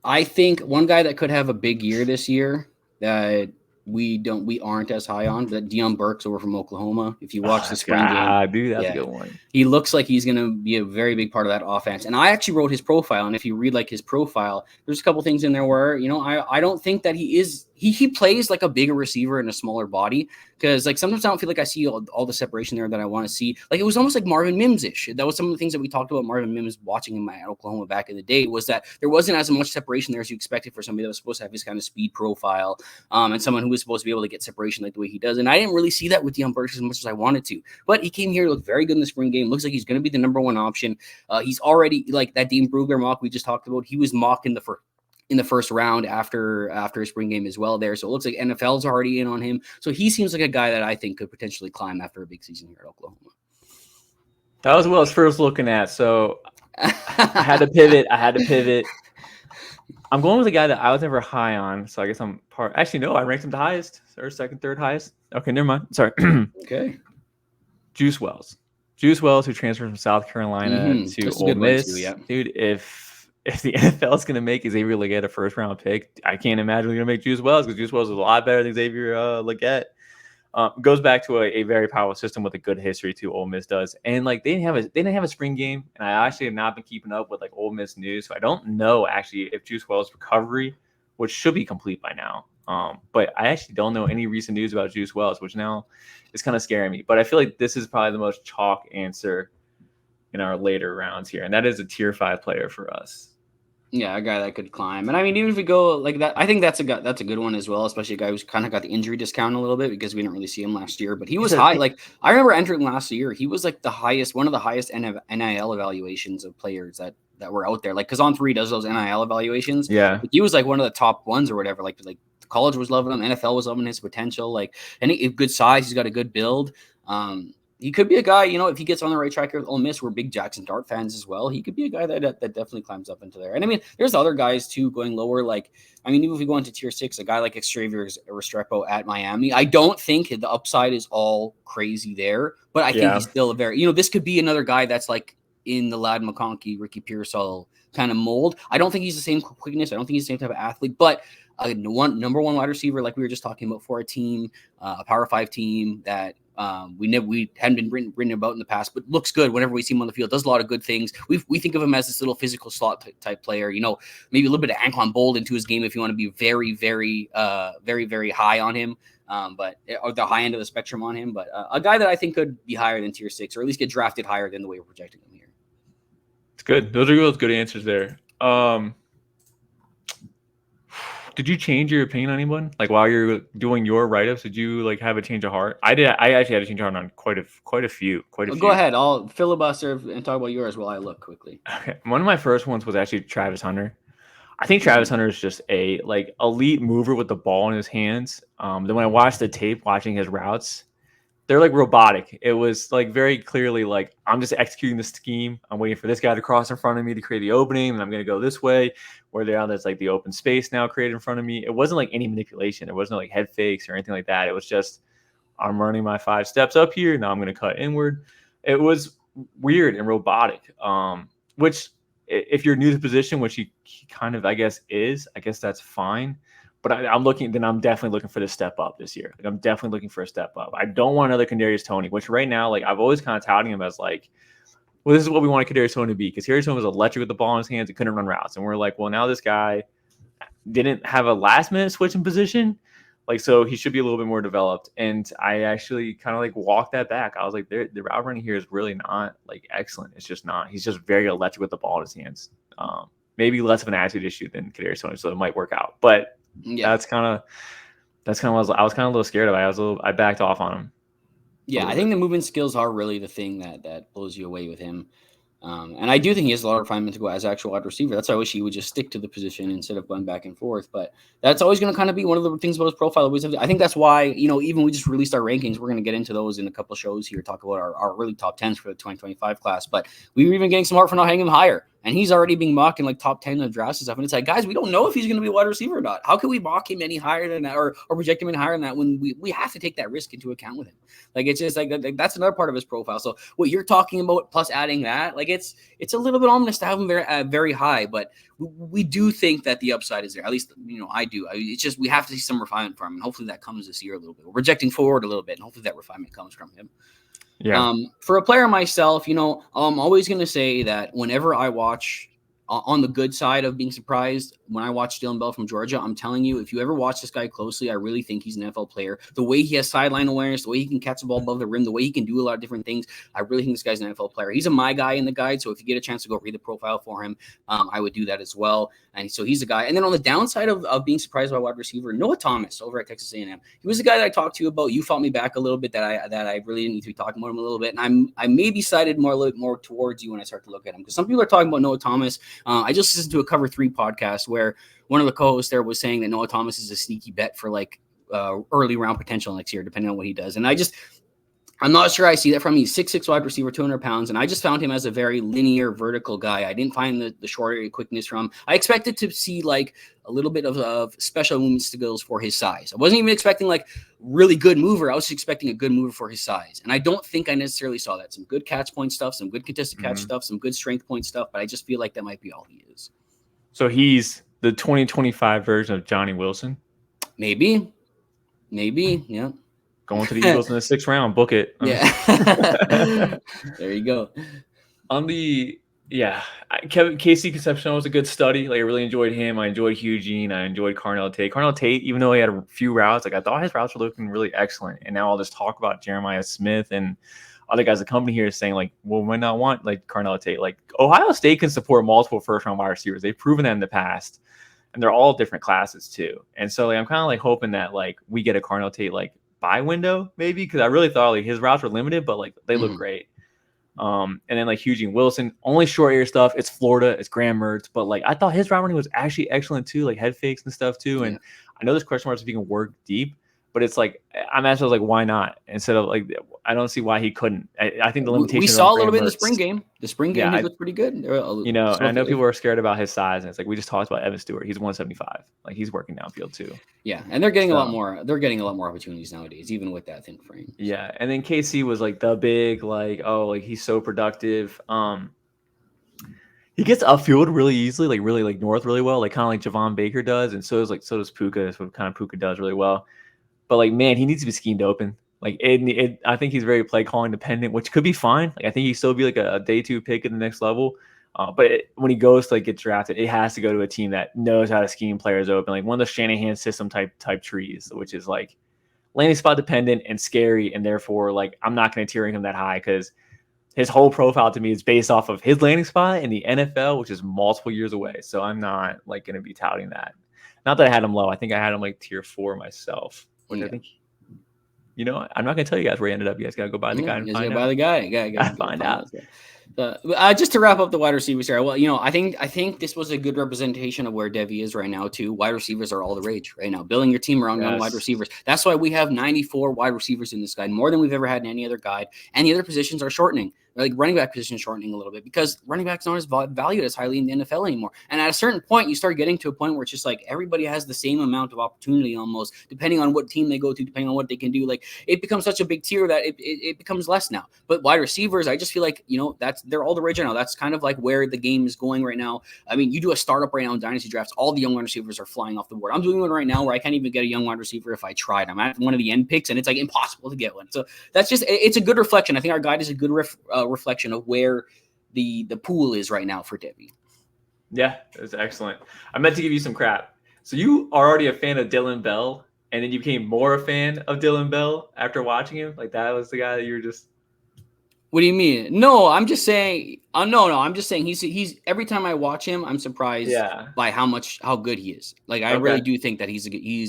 I think one guy that could have a big year this year that we aren't as high on, that Deion Burks over from Oklahoma. If you watch the spring game,
dude, that's a good one.
He looks like he's going to be a very big part of that offense. And I actually wrote his profile, and if you read like his profile, there's a couple things in there where I don't think that he plays like a bigger receiver in a smaller body, because like sometimes I don't feel like I see all the separation there that I want to see. Like it was almost like Marvin Mims-ish. That was some of the things that we talked about Marvin Mims watching him at Oklahoma back in the day, was that there wasn't as much separation there as you expected for somebody that was supposed to have his kind of speed profile, and someone who was supposed to be able to get separation like the way he does. And I didn't really see that with Deion Burks as much as I wanted to. But he came here, looked very good in the spring game. Looks like he's going to be the number one option. He's already like that Dean Brugler mock we just talked about. He was mocked in the first round after his spring game as well there. So it looks like NFL's already in on him. So he seems like a guy that I think could potentially climb after a big season here at Oklahoma.
That was what I was first looking at. So I had to pivot. I'm going with a guy that I was never high on. So I guess I'm part. Actually, no, I ranked him the highest. Or second, third highest. Okay, never mind. Sorry.
Okay.
Juice Wells, who transferred from South Carolina to Ole Miss. Too, yeah. Dude, if the NFL is going to make Xavier Legette a first round pick, I can't imagine they're going to make Juice Wells, because Juice Wells is a lot better than Xavier Legette. Goes back to a very powerful system with a good history too. Ole Miss does, and like they didn't have a spring game, and I actually have not been keeping up with like Ole Miss news, so I don't know actually if Juice Wells' recovery, which should be complete by now. But I actually don't know any recent news about Juice Wells, which now is kind of scaring me. But I feel like this is probably the most chalk answer in our later rounds here, and that is a tier 5 player for us.
Yeah, a guy that could climb. And I mean, even if we go like that, I think that's a good one as well, especially a guy who's kind of got the injury discount a little bit because we didn't really see him last year. But he was high. Like I remember entering last year, he was like one of the highest NIL evaluations of players that were out there. Like, because On3 does those NIL evaluations.
Yeah,
he was like one of the top ones or whatever. Like college was loving him, NFL was loving his potential. Like, and good size, he's got a good build. He could be a guy, if he gets on the right track here with Ole Miss, we're big Jackson Dart fans as well. He could be a guy that definitely climbs up into there. And I mean, there's other guys too going lower. Like, I mean, even if we go into tier 6, a guy like Xavier Restrepo at Miami, I don't think the upside is all crazy there, but I think he's still a very, this could be another guy that's like in the Ladd McConkey, Ricky Pearsall kind of mold. I don't think he's the same quickness. I don't think he's the same type of athlete, but number one wide receiver, like we were just talking about, for a team, a Power 5 team that we hadn't been written about in the past, but looks good whenever we see him on the field. Does a lot of good things. We think of him as this little physical slot type player. Maybe a little bit of Anquan Bold into his game if you want to be very, very, very, very high on him. Or the high end of the spectrum on him. But a guy that I think could be higher than tier 6, or at least get drafted higher than the way we're projecting him here.
It's good. Those are good answers there. Did you change your opinion on anyone? Like while you're doing your write-ups, did you like have a change of heart? I did. I actually had a change of heart on quite a few.
Go ahead. I'll filibuster and talk about yours while I look quickly.
Okay. One of my first ones was actually Travis Hunter. I think Travis Hunter is just a like elite mover with the ball in his hands. Then when I watched the tape, watching his routes, they're like robotic. It was like very clearly like, I'm just executing the scheme. I'm waiting for this guy to cross in front of me to create the opening, and I'm going to go this way. Where there's like the open space now created in front of me. It wasn't like any manipulation. There wasn't like head fakes or anything like that. It was just, I'm running my 5 steps up here. Now I'm going to cut inward. It was weird and robotic, which if you're new to the position, which he kind of, I guess that's fine. But I'm definitely looking for the step up this year. Like, I'm definitely looking for a step up. I don't want another Kadarius Toney, which right now, like I've always kind of touting him as like, well, this is what we wanted Kadarius Toney to be, because Kadarius Toney was electric with the ball in his hands and couldn't run routes. And we're like, well, now this guy didn't have a last minute switch in position. Like, so he should be a little bit more developed. And I actually kind of like walked that back. I was like, the route running here is really not like excellent. It's just not. He's just very electric with the ball in his hands. Maybe less of an attitude issue than Kadarius Toney, so it might work out. But yeah, that's kind of what I was kind of a little scared of. I backed off on him.
Yeah, I think the movement skills are really the thing that blows you away with him. And I do think he has a lot of refinement to go as actual wide receiver. That's why I wish he would just stick to the position instead of going back and forth. But that's always going to kind of be one of the things about his profile. I think that's why, even we just released our rankings. We're going to get into those in a couple of shows here, talk about our really top 10s for the 2025 class. But we were even getting some art for not hanging him higher. And he's already being mocked in like top 10 of drafts and stuff. And it's like, guys, we don't know if he's going to be a wide receiver or not. How can we mock him any higher than that or project him any higher than that when we have to take that risk into account with him? Like, it's just like that's another part of his profile. So what you're talking about, plus adding that, like it's a little bit ominous to have him very high, but we do think that the upside is there. At least, I do. It's just we have to see some refinement from him. And hopefully that comes this year a little bit. We're projecting forward a little bit, and hopefully that refinement comes from him. Yeah. For a player myself, I'm always going to say that whenever I watch on the good side of being surprised, when I watch Dylan Bell from Georgia, I'm telling you, if you ever watch this guy closely, I really think he's an NFL player. The way he has sideline awareness, the way he can catch the ball above the rim, the way he can do a lot of different things, I really think this guy's an NFL player. He's a my guy in the guide, so if you get a chance to go read the profile for him, I would do that as well. And so he's a guy. And then on the downside of being surprised by wide receiver, Noah Thomas over at Texas A&M. He was the guy that I talked to you about. You fought me back a little bit that I really didn't need to be talking about him a little bit. And I maybe sided a little bit more towards you when I start to look at him, because some people are talking about Noah Thomas. I just listened to a Cover 3 podcast where one of the co-hosts there was saying that Noah Thomas is a sneaky bet for like early round potential next year, depending on what he does. And I'm not sure I see that from him. He's 6'6" wide receiver, 200 pounds. And I just found him as a very linear, vertical guy. I didn't find the short area quickness from him. I expected to see like a little bit of special movement skills for his size. I wasn't even expecting like really good mover. I was just expecting a good mover for his size. And I don't think I necessarily saw that. Some good catch point stuff, some good contested catch stuff, some good strength point stuff. But I just feel like that might be all he is.
So he's the 2025 version of Johnny Wilson?
Maybe, yeah.
Going to the Eagles in the 6th round. Book it.
Yeah. There you go.
Casey Concepcion was a good study. Like, I really enjoyed him. I enjoyed Eugene. I enjoyed Carnell Tate. Carnell Tate, even though he had a few routes, like I thought his routes were looking really excellent. And now all this talk about Jeremiah Smith and other guys at the company here is saying, like, well, we might not want like Carnell Tate. Like, Ohio State can support multiple first-round wide receivers. They've proven that in the past. And they're all different classes too. And so like I'm kind of like hoping that like we get a Carnell Tate like buy window maybe, because I really thought like his routes were limited, but like they look great. And then like Eugene Wilson, only short area stuff. It's Florida, it's Graham Mertz, but like I thought his route running was actually excellent too, like head fakes and stuff too. And I know there's question marks if he can work deep, but it's like I'm asking, like, why not? Instead of like, I don't see why he couldn't. I think the limitation
we saw a little bit in the spring game. The spring game he looked pretty good.
And I know people are scared about his size, and it's like we just talked about Evan Stewart. He's 175. Like he's working downfield too.
Yeah, and they're getting a lot more. They're getting a lot more opportunities nowadays, even with that thin frame.
Yeah, and then KC was like the big like, oh, like he's so productive. He gets upfield really easily, like really like north really well, like kind of like Javon Baker does, and so does Puka. That's what kind of Puka does really well. But like, man, he needs to be schemed open. Like, I think he's very play calling dependent, which could be fine. Like, I think he still be like a day 2 pick at the next level. When he goes to like get drafted, it has to go to a team that knows how to scheme players open, like one of the Shanahan system type trees, which is like landing spot dependent and scary, and therefore like I'm not going to tier him that high because his whole profile to me is based off of his landing spot in the NFL, which is multiple years away. So I'm not like going to be touting that. Not that I had him low. I think I had him like tier 4 myself, which I think, I'm not going to tell you guys where he ended up. You guys got to go buy the guy and find out.
Buy the guy. Gotta
find out.
Just to wrap up the wide receivers here, well, I think this was a good representation of where Devy is right now too. Wide receivers are all the rage right now. Building your team around young wide receivers. That's why we have 94 wide receivers in this guide, more than we've ever had in any other guide. And the other positions are shortening. Like running back position shortening a little bit because running backs aren't as valued as highly in the NFL anymore. And at a certain point, you start getting to a point where it's just like everybody has the same amount of opportunity almost, depending on what team they go to, depending on what they can do. Like it becomes such a big tier that it becomes less now. But wide receivers, I just feel like, they're all the rage right now. That's kind of like where the game is going right now. I mean, you do a startup right now in dynasty drafts, all the young wide receivers are flying off the board. I'm doing one right now where I can't even get a young wide receiver if I tried. I'm at one of the end picks and it's like impossible to get one. So that's just, it's a good reflection. I think our guide is a good reflection of where the pool is right now for Devy.
Yeah, it was excellent. I meant to give you some crap. So you are already a fan of Dylan Bell, and then you became more a fan of Dylan Bell after watching him? Like that was the guy that you were just...
What do you mean? No, I'm just saying. No. I'm just saying he's. Every time I watch him, I'm surprised by how good he is. Like I really do think that he's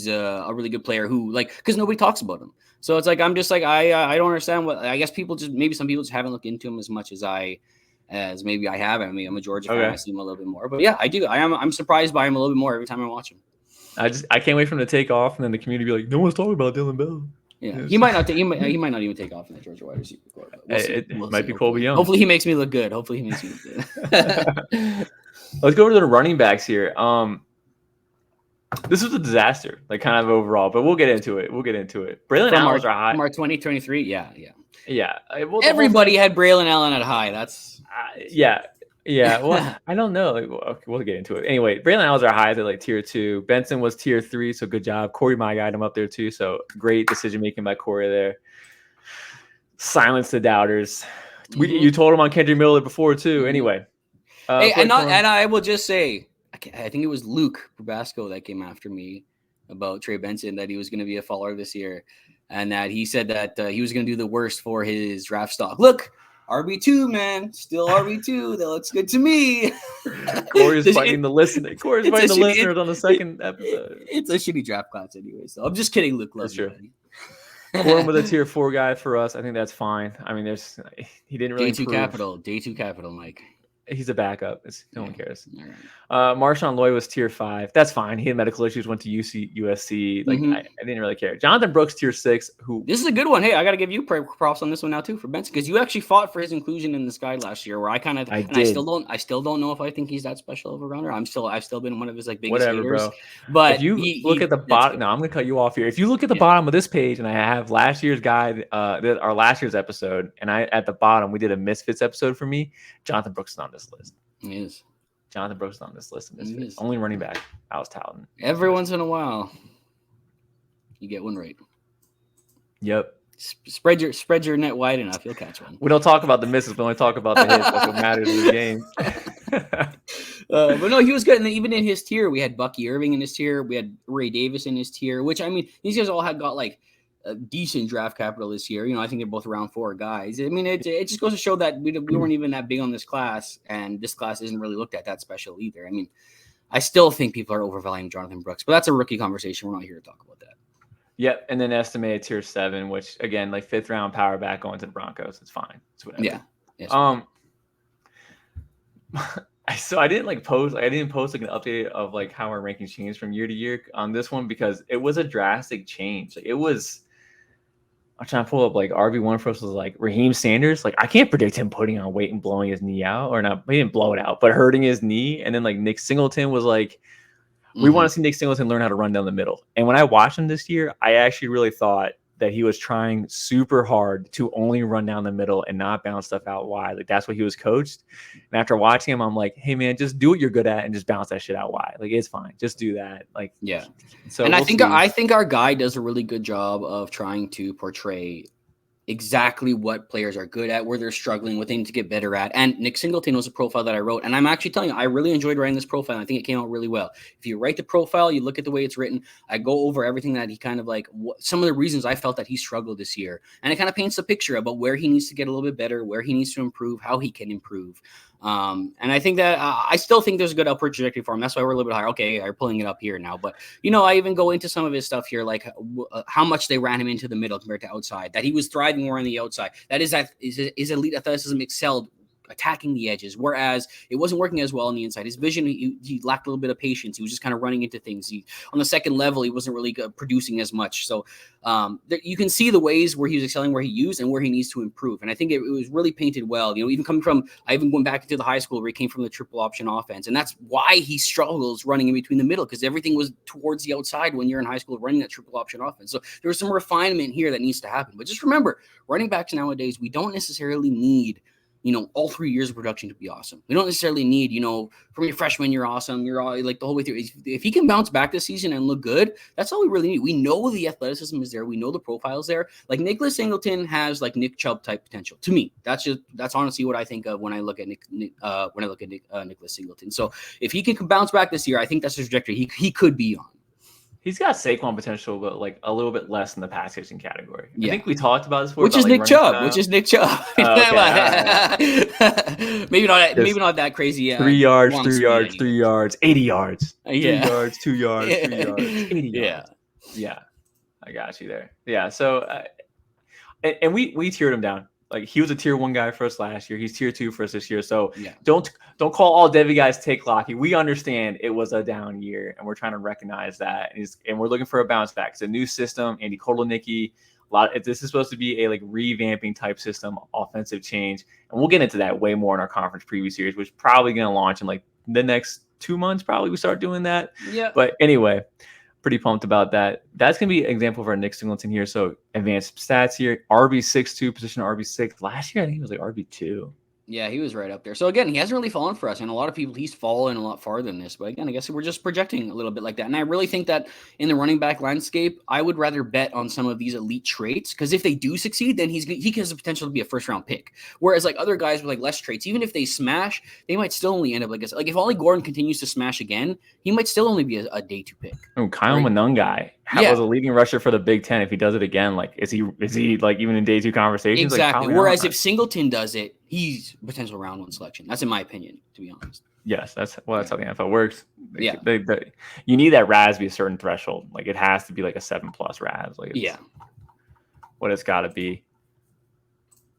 a really good player who because nobody talks about him. So it's like I'm just like I don't understand what. I guess maybe some people just haven't looked into him as much as maybe I have. I mean, I'm a Georgia fan. I see him a little bit more, but yeah, I do. I'm surprised by him a little bit more every time I watch him.
I can't wait for him to take off, and then the community be like, no one's talking about Dylan Bell.
Yeah, he might not even take off in the Georgia wide receiver court.
It might be Colby Young.
Hopefully, he makes me look good. Let's
go over to the running backs here. This was a disaster, like kind of overall, but we'll get into it. Braylon Allen's are high.
From our 2023, yeah.
Well,
everybody had Braylon Allen at high. That's
yeah. Well, I don't know. We'll get into it. Anyway, Braylon Allen's are high. They're like tier 2. Benson was tier 3, so good job. Cory, my guy, him up there too. So great decision making by Cory there. Silence the doubters. You told him on Kendrick Miller before too. Anyway,
and I will just say, I think it was Luke Probasco that came after me about Trey Benson, that he was going to be a faller this year, and that he said that he was going to do the worst for his draft stock. Look, RB2, man, still RB2. That looks good to me.
Cory's fighting the listeners. Cory's fighting the listeners on the second episode.
It's a shitty draft class anyway, so I'm just kidding, Luke.
That's true. Cory with a tier 4 guy for us. I think that's fine. I mean, he didn't really
Day 2 capital, Mike.
He's a backup. No one cares. Marshawn Lloyd was tier 5. That's fine. He had medical issues, went to USC. I didn't really care. Jonathan Brooks, tier 6.
This is a good one. Hey, I got to give you props on this one now too for Benson, because you actually fought for his inclusion in this guide last year. Where I still don't know if I think he's that special of a runner. I've still been one of his biggest haters.
Bro.
But
if you look at the bottom, I'm gonna cut you off here. If you look at the bottom of this page, and I have last year's guide, our last year's episode, and at the bottom we did a Misfits episode for me. Jonathan Brooks is on this list.
He is.
Jonathan Brooks is on this list. Only running back I was touting.
Every once in a while, you get one right.
Yep.
Spread your net wide enough, you'll catch one.
We don't talk about the misses, we only talk about the hits. That's what matters in the game.
But no, he was good. And even in his tier, we had Bucky Irving in his tier. We had Ray Davis in his tier, which, I mean, these guys all got a decent draft capital this year. I think they're both around 4 guys. I mean, it just goes to show that we weren't even that big on this class, and this class isn't really looked at that special either. I mean, I still think people are overvaluing Jonathan Brooks, but that's a rookie conversation. We're not here to talk about that.
Yep, and then estimated tier 7, which again, 5th round power back going to the Broncos. It's fine. It's whatever.
Yeah. Yes,
so I didn't post an update of how our rankings changed from year to year on this one, because it was a drastic change. I'm trying to pull up RB1 for us was Raheem Sanders. I can't predict him putting on weight and blowing his knee out, or not. He didn't blow it out, but hurting his knee. And then Nick Singleton was we want to see Nick Singleton learn how to run down the middle. And when I watched him this year, I actually really thought that he was trying super hard to only run down the middle and not bounce stuff out wide. Like that's what he was coached. And after watching him, I'm like, hey man, just do what you're good at and just bounce that shit out wide. Like it's fine. Just do that. Like
yeah.
So
and
we'll
I think our guy does a really good job of trying to portray exactly what players are good at, where they're struggling, what they need to get better at. And Nick Singleton was a profile that I wrote. And I'm actually telling you, I really enjoyed writing this profile. I think it came out really well. If you write the profile, you look at the way it's written, I go over everything that he kind of like, some of the reasons I felt that he struggled this year. And it kind of paints a picture about where he needs to get a little bit better, where he needs to improve, how he can improve. And I think that I still think there's a good upward trajectory for him. That's why we're a little bit higher. Okay, I'm pulling it up here now. But, I even go into some of his stuff here, like how much they ran him into the middle compared to outside, that he was thriving more on the outside. That is his elite athleticism excelled attacking the edges, whereas it wasn't working as well on the inside. His vision, he lacked a little bit of patience. He was just kind of running into things. On the second level, he wasn't really producing as much. So you can see the ways where he was excelling, where he used, and where he needs to improve. And I think it was really painted well. Even coming from, I even went back into the high school where he came from the triple option offense, and that's why he struggles running in between the middle, because everything was towards the outside when you're in high school running that triple option offense. So there was some refinement here that needs to happen. But just remember, running backs nowadays, we don't necessarily need all 3 years of production to be awesome. We don't necessarily need, from your freshman, you're awesome. You're all like the whole way through. If he can bounce back this season and look good, that's all we really need. We know the athleticism is there. We know the profile's there. Like Nicholas Singleton has like Nick Chubb type potential to me. That's honestly what I think of when I look at Nicholas Singleton. So if he can bounce back this year, I think that's the trajectory he could be on.
He's got Saquon potential, but like a little bit less in the pass catching category.
Yeah.
I think we talked about this before.
Which is Nick Chubb. Maybe not that crazy.
3 yards, 80 yards. 3 yards, 2 yards, 3 yards, 80 yards. Yeah. I got you there. Yeah. So, and we tiered him down. Like he was a tier 1 guy for us last year. He's tier 2 for us this year. So don't call all Devy guys take Locky. We understand it was a down year, and we're trying to recognize that. And we're looking for a bounce back. It's a new system. Andy Kotelnicki. This is supposed to be a like revamping type system, offensive change, and we'll get into that way more in our conference preview series, which is probably going to launch in like the next 2 months. Probably we start doing that. Yeah. But anyway. Pretty pumped about that. That's going to be an example of our Nick Singleton here. So advanced stats here. RB6'2", position RB6. Last year, I think he was like RB2.
Yeah, he was right up there. So again, he hasn't really fallen for us. And a lot of people, he's fallen a lot farther than this. But again, I guess we're just projecting a little bit like that. And I really think that in the running back landscape, I would rather bet on some of these elite traits. Because if they do succeed, then he has the potential to be a first-round pick. Whereas like other guys with like less traits, even if they smash, they might still only end up like if Ollie Gordon continues to smash again, he might still only be a day 2 pick.
Oh, Kyle Monungai was a leading rusher for the Big Ten. If he does it again, like is he like even in day 2 conversations?
Exactly.
Like,
whereas if Singleton does it, he's a potential round 1 selection. That's in my opinion, to be honest.
Yes, that's how the NFL works. You need that RAS to be a certain threshold. Like it has to be like a 7+ RAS. Like what it's got to be.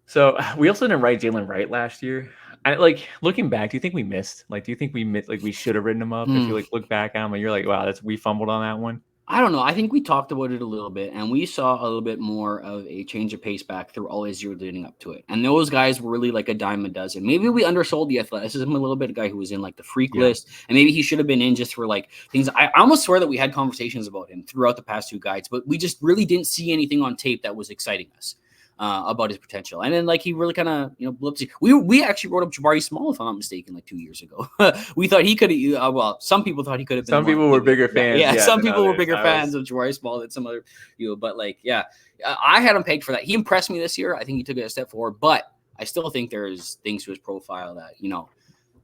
So we also didn't write Jalen Wright last year. Like looking back, do you think we missed? Like, do you think we missed? Like we should have written him up? If you like look back at him, and you're like, wow, we fumbled on that one.
I don't know. I think we talked about it a little bit, and we saw a little bit more of a change of pace back through all his years leading up to it. And those guys were really like a dime a dozen. Maybe we undersold the athleticism a little bit. A guy who was in like the freak list, and maybe he should have been in just for like things. I almost swear that we had conversations about him throughout the past 2 guides, but we just really didn't see anything on tape that was exciting us about his potential. And then like he really kind of blipped. We actually wrote up Jabari Small, if I'm not mistaken, like 2 years ago. We thought he could have. Well, some people thought he could have been.
Some people were bigger fans.
Yeah, some people were bigger fans of Jabari Small than some other. But like, I had him pegged for that. He impressed me this year. I think he took it a step forward, but I still think there's things to his profile that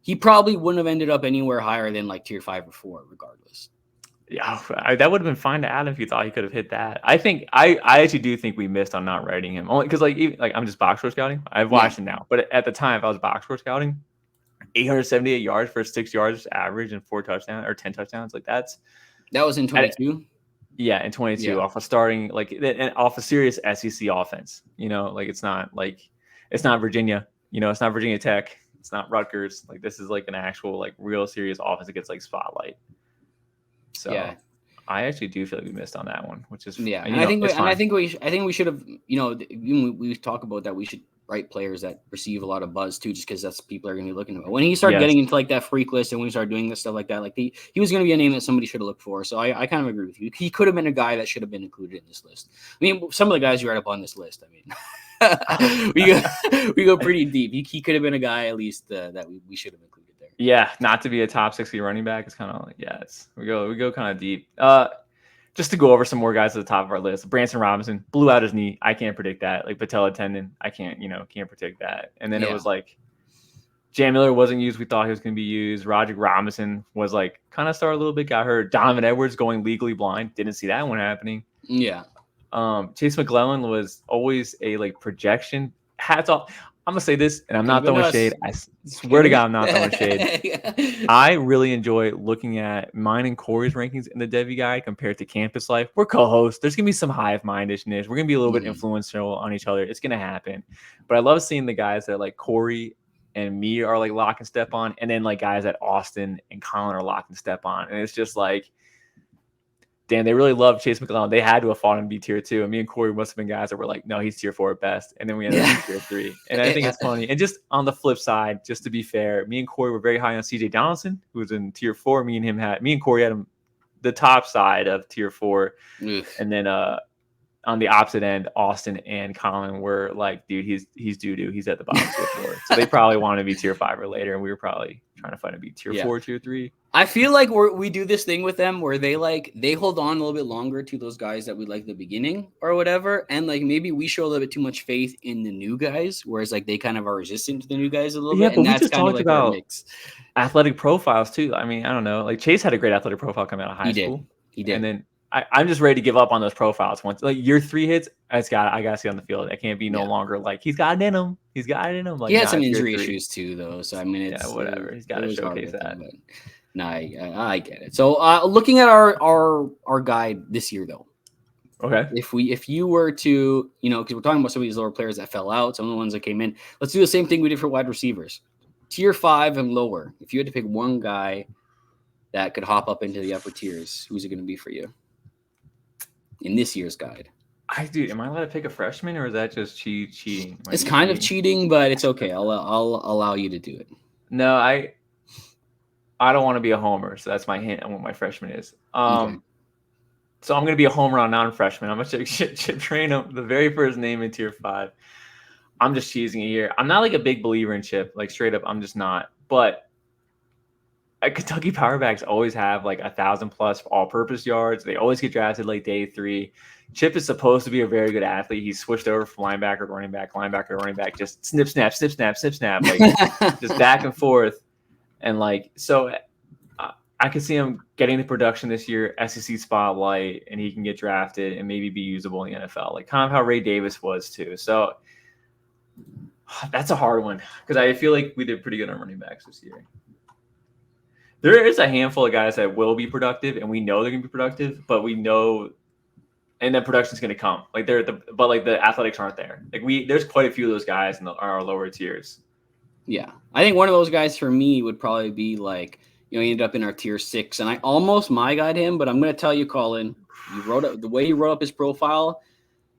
he probably wouldn't have ended up anywhere higher than like tier 5 or 4, regardless.
Yeah, that would have been fine to add if you thought he could have hit that. I think I actually do think we missed on not writing him, only because like I'm just box score scouting. I've watched him now, but at the time, if I was box score scouting, 878 yards for 6 yards average and 4 touchdowns or 10 touchdowns, like that was
in 22.
Yeah, in 22 off of starting off a serious SEC offense. Like it's not Virginia. It's not Virginia Tech. It's not Rutgers. Like this is like an actual like real serious offense that gets like spotlight. So I actually do feel like we missed on that one, which is
I think we should have. We talk about that. We should right players that receive a lot of buzz too, just because that's people are going to be looking at. When he started getting into like that freak list and when we started doing this stuff like that, like he was going to be a name that somebody should have looked for. So I kind of agree with you. He could have been a guy that should have been included in this list. I mean, some of the guys you read up on this list, I mean, we go pretty deep. He could have been a guy at least that we should have included there.
Yeah, not to be a top 60 running back. It's kind of like, we go kind of deep. Just to go over some more guys at the top of our list. Branson Robinson blew out his knee. I can't predict that. Like patella tendon, I can't predict that. And then it was like Jam Miller wasn't used. We thought he was going to be used. Roderick Robinson was like kind of started a little bit, got hurt. Donovan Edwards going legally blind. Didn't see that one happening.
Yeah.
Chase McClellan was always a like projection. Hats off. I'm gonna say this, and I'm not throwing shade. I swear to God, I'm not throwing shade. I really enjoy looking at mine and Corey's rankings in the Devy Guide compared to Campus Life. We're co-hosts. There's gonna be some hive mindedness. We're gonna be a little bit influential on each other. It's gonna happen. But I love seeing the guys that like Corey and me are like lock and step on, and then like guys that Austin and Colin are lock and step on, and it's just like, damn, they really love Chase McClellan. They had to have fought him to be tier 2. And me and Corey must have been guys that were like, no, he's tier 4 at best. And then we ended up tier 3. And I think it's funny. And just on the flip side, just to be fair, me and Corey were very high on CJ Donaldson, who was in tier 4. Me and Corey had him the top side of tier 4. Oof. And then on the opposite end, Austin and Colin were like, dude, he's doo-doo. He's at the bottom tier 4. So they probably wanted to be tier 5 or later. And we were probably trying to find to be tier 4, tier 3.
I feel like we do this thing with them where they hold on a little bit longer to those guys that we like at the beginning or whatever. And like maybe we show a little bit too much faith in the new guys, whereas like they kind of are resistant to the new guys a little bit.
Yeah, but we just talked about athletic profiles too. I mean, I don't know. Like Chase had a great athletic profile coming out of high school.
He did.
And then I'm just ready to give up on those profiles. Once like year 3 hits, I gotta see on the field. I can't be no longer like he's got it in him. He's got it in him. Like
he had some injury issues too, though. So I mean, it's
whatever. He's got to showcase that.
No, I get it. So looking at our guide this year, though.
Okay.
If you were to, because we're talking about some of these lower players that fell out, some of the ones that came in. Let's do the same thing we did for wide receivers. Tier 5 and lower. If you had to pick one guy that could hop up into the upper tiers, who's it going to be for you in this year's guide?
Am I allowed to pick a freshman, or is that just cheating?
It's kind of cheating, but it's okay. I'll allow you to do it.
No, I don't want to be a homer, so that's my hint on what my freshman is. Okay. So I'm going to be a homer on non-freshman. I'm going to train him the very first name in tier 5. I'm just cheesing it here. I'm not like a big believer in Chip, like straight up. I'm just not. But Kentucky power backs always have like 1,000+ all-purpose yards. They always get drafted like day 3. Chip is supposed to be a very good athlete. He's switched over from linebacker to running back, just snip, snap, like just back and forth. And like, so I could see him getting the production this year, SEC spotlight, and he can get drafted and maybe be usable in the NFL, like kind of how Ray Davis was too. So that's a hard one because I feel like we did pretty good on running backs this year. There is a handful of guys that will be productive, and we know they're going to be productive, but we know, and then production's going to come. Like but like the athletics aren't there. Like there's quite a few of those guys in our lower tiers.
Yeah, I think one of those guys for me would probably be like, he ended up in our tier 6, and I almost my guide him, but I'm going to tell you, Colin, the way he wrote up his profile,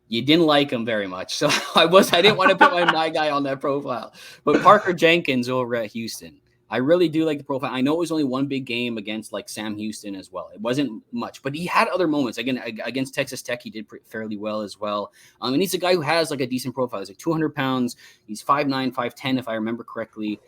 you didn't like him very much. So I didn't want to put my guy on that profile. But Parker Jenkins over at Houston, I really do like the profile. I know it was only one big game against like Sam Houston as well. It wasn't much, but he had other moments. Again, against Texas Tech, he did fairly well as well. And he's a guy who has like a decent profile. He's like 200 pounds. He's 5'9", 5'10", if I remember correctly.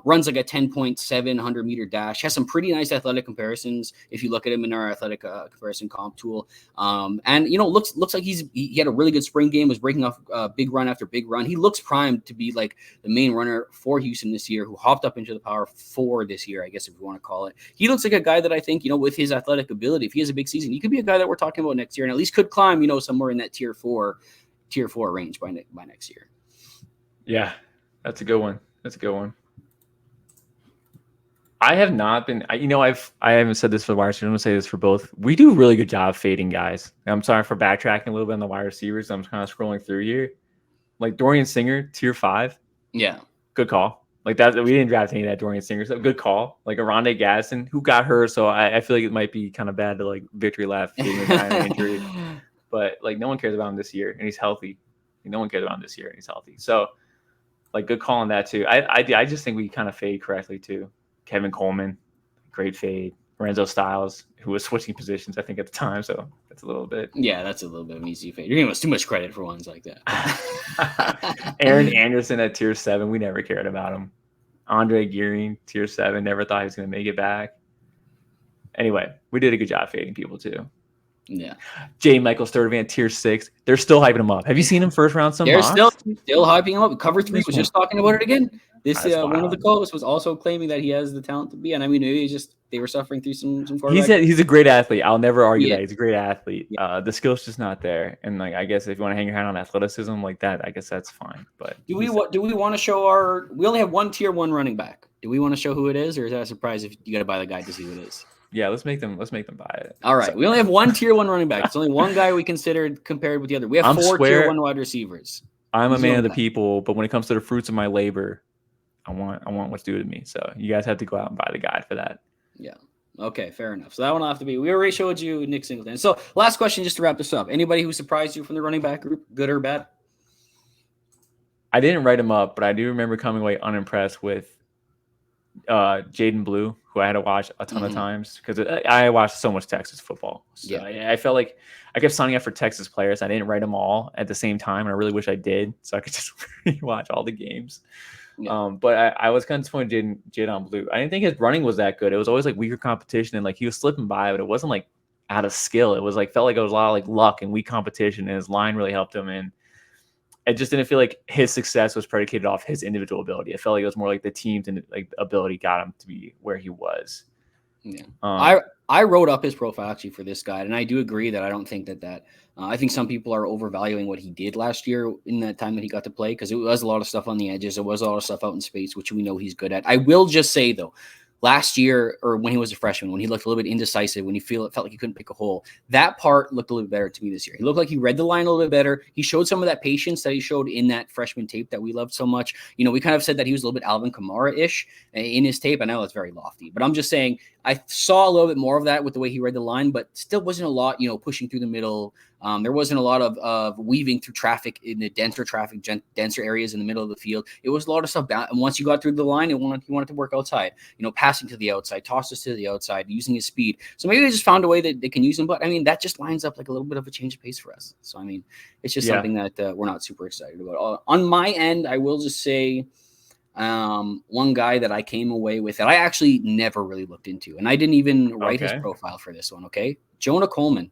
Runs like a 10.7 100-meter dash. Has some pretty nice athletic comparisons if you look at him in our athletic comparison comp tool. And looks like he had a really good spring game. Was breaking off big run after big run. He looks primed to be like the main runner for Houston this year, who hopped up into the Power 4 this year, I guess if you want to call it. He looks like a guy that I think with his athletic ability, if he has a big season, he could be a guy that we're talking about next year, and at least could climb somewhere in that tier 4 range by next year.
Yeah, that's a good one. I have not been, I haven't said this for the wide receivers. I'm going to say this for both. We do a really good job fading guys. I'm sorry for backtracking a little bit on the wide receivers. I'm kind of scrolling through here. Like Dorian Singer, tier 5.
Yeah.
Good call. Like that, we didn't draft any of that Dorian Singer. So good call. Like Aronde Gadsden, who got hurt. So I feel like it might be kind of bad to like victory lap getting a guy an injury. But like no one cares about him this year and he's healthy. No one cares about him this year and he's healthy. So Like good call on that too. I just think we kind of fade correctly too. Kevin Coleman, great fade. Lorenzo Styles, who was switching positions, I think at the time, so that's a little bit.
Yeah, that's a little bit of an easy fade. You're giving us too much credit for ones like
that. Aaron Anderson at tier 7, we never cared about him. Andre Gearing, tier 7, never thought he was going to make it back. Anyway, we did a good job fading people too.
Yeah.
J. Michael Sturdivant, tier 6. They're still hyping him up. Have you seen him first round?
They're still hyping him up. Cover 3 was just talking about it again. This one of the co-hosts was also claiming that he has the talent to be, and I mean, maybe just they were suffering through some.
He's a great athlete. I'll never argue that he's a great athlete. Yeah. The skill's just not there, and like I guess if you want to hang your hat on athleticism like that, I guess that's fine. But
do we want to show our? We only have one tier 1 running back. Do we want to show who it is, or is that a surprise if you got to buy the guide to see who it is?
Yeah, let's make them buy it.
All right, we only have one tier 1 running back. It's only one guy we considered compared with the other. We have 4 tier 1 wide receivers.
I'm a man of the people, but when it comes to the fruits of my labor, I want what's due to me. So you guys have to go out and buy the guide for that.
Yeah. Okay, fair enough. So that one will have to be. We already showed you Nick Singleton. So last question, just to wrap this up. Anybody who surprised you from the running back group, good or bad?
I didn't write him up, but I do remember coming away unimpressed with Jaden Blue, who I had to watch a ton of times because I watched so much Texas football. So I felt like I kept signing up for Texas players. I didn't write them all at the same time, and I really wish I did, so I could just watch all the games. Yeah. But I was kind of disappointed Jaden Blue. I didn't think his running was that good. It was always like weaker competition, and like he was slipping by, but it wasn't like out of skill. It was like felt like it was a lot of like luck and weak competition, and his line really helped him. And I just didn't feel like his success was predicated off his individual ability. I felt like it was more like the team's and like ability got him to be where he was.
Yeah, I wrote up his profile actually for this guy, and I do agree that I don't think that I think some people are overvaluing what he did last year in that time that he got to play because it was a lot of stuff on the edges. It was a lot of stuff out in space, which we know he's good at. I will just say though, last year or when he was a freshman, when he looked a little bit indecisive, when felt like he couldn't pick a hole, that part looked a little bit better to me this year. He looked like he read the line a little bit better. He showed some of that patience that he showed in that freshman tape that we loved so much. You know, we kind of said that he was a little bit Alvin Kamara-ish in his tape. I know that's very lofty, but I'm just saying I saw a little bit more of that with the way he read the line, but still wasn't a lot, pushing through the middle. There wasn't a lot of weaving through traffic in the denser areas in the middle of the field. It was a lot of stuff. And once you got through the line, he wanted to work outside, passing to the outside, tosses to the outside, using his speed. So maybe they just found a way that they can use him. But I mean, that just lines up like a little bit of a change of pace for us. So, I mean, it's just something that we're not super excited about. On my end, I will just say one guy that I came away with that I actually never really looked into, and I didn't even write his profile for this one. Okay. Jonah Coleman,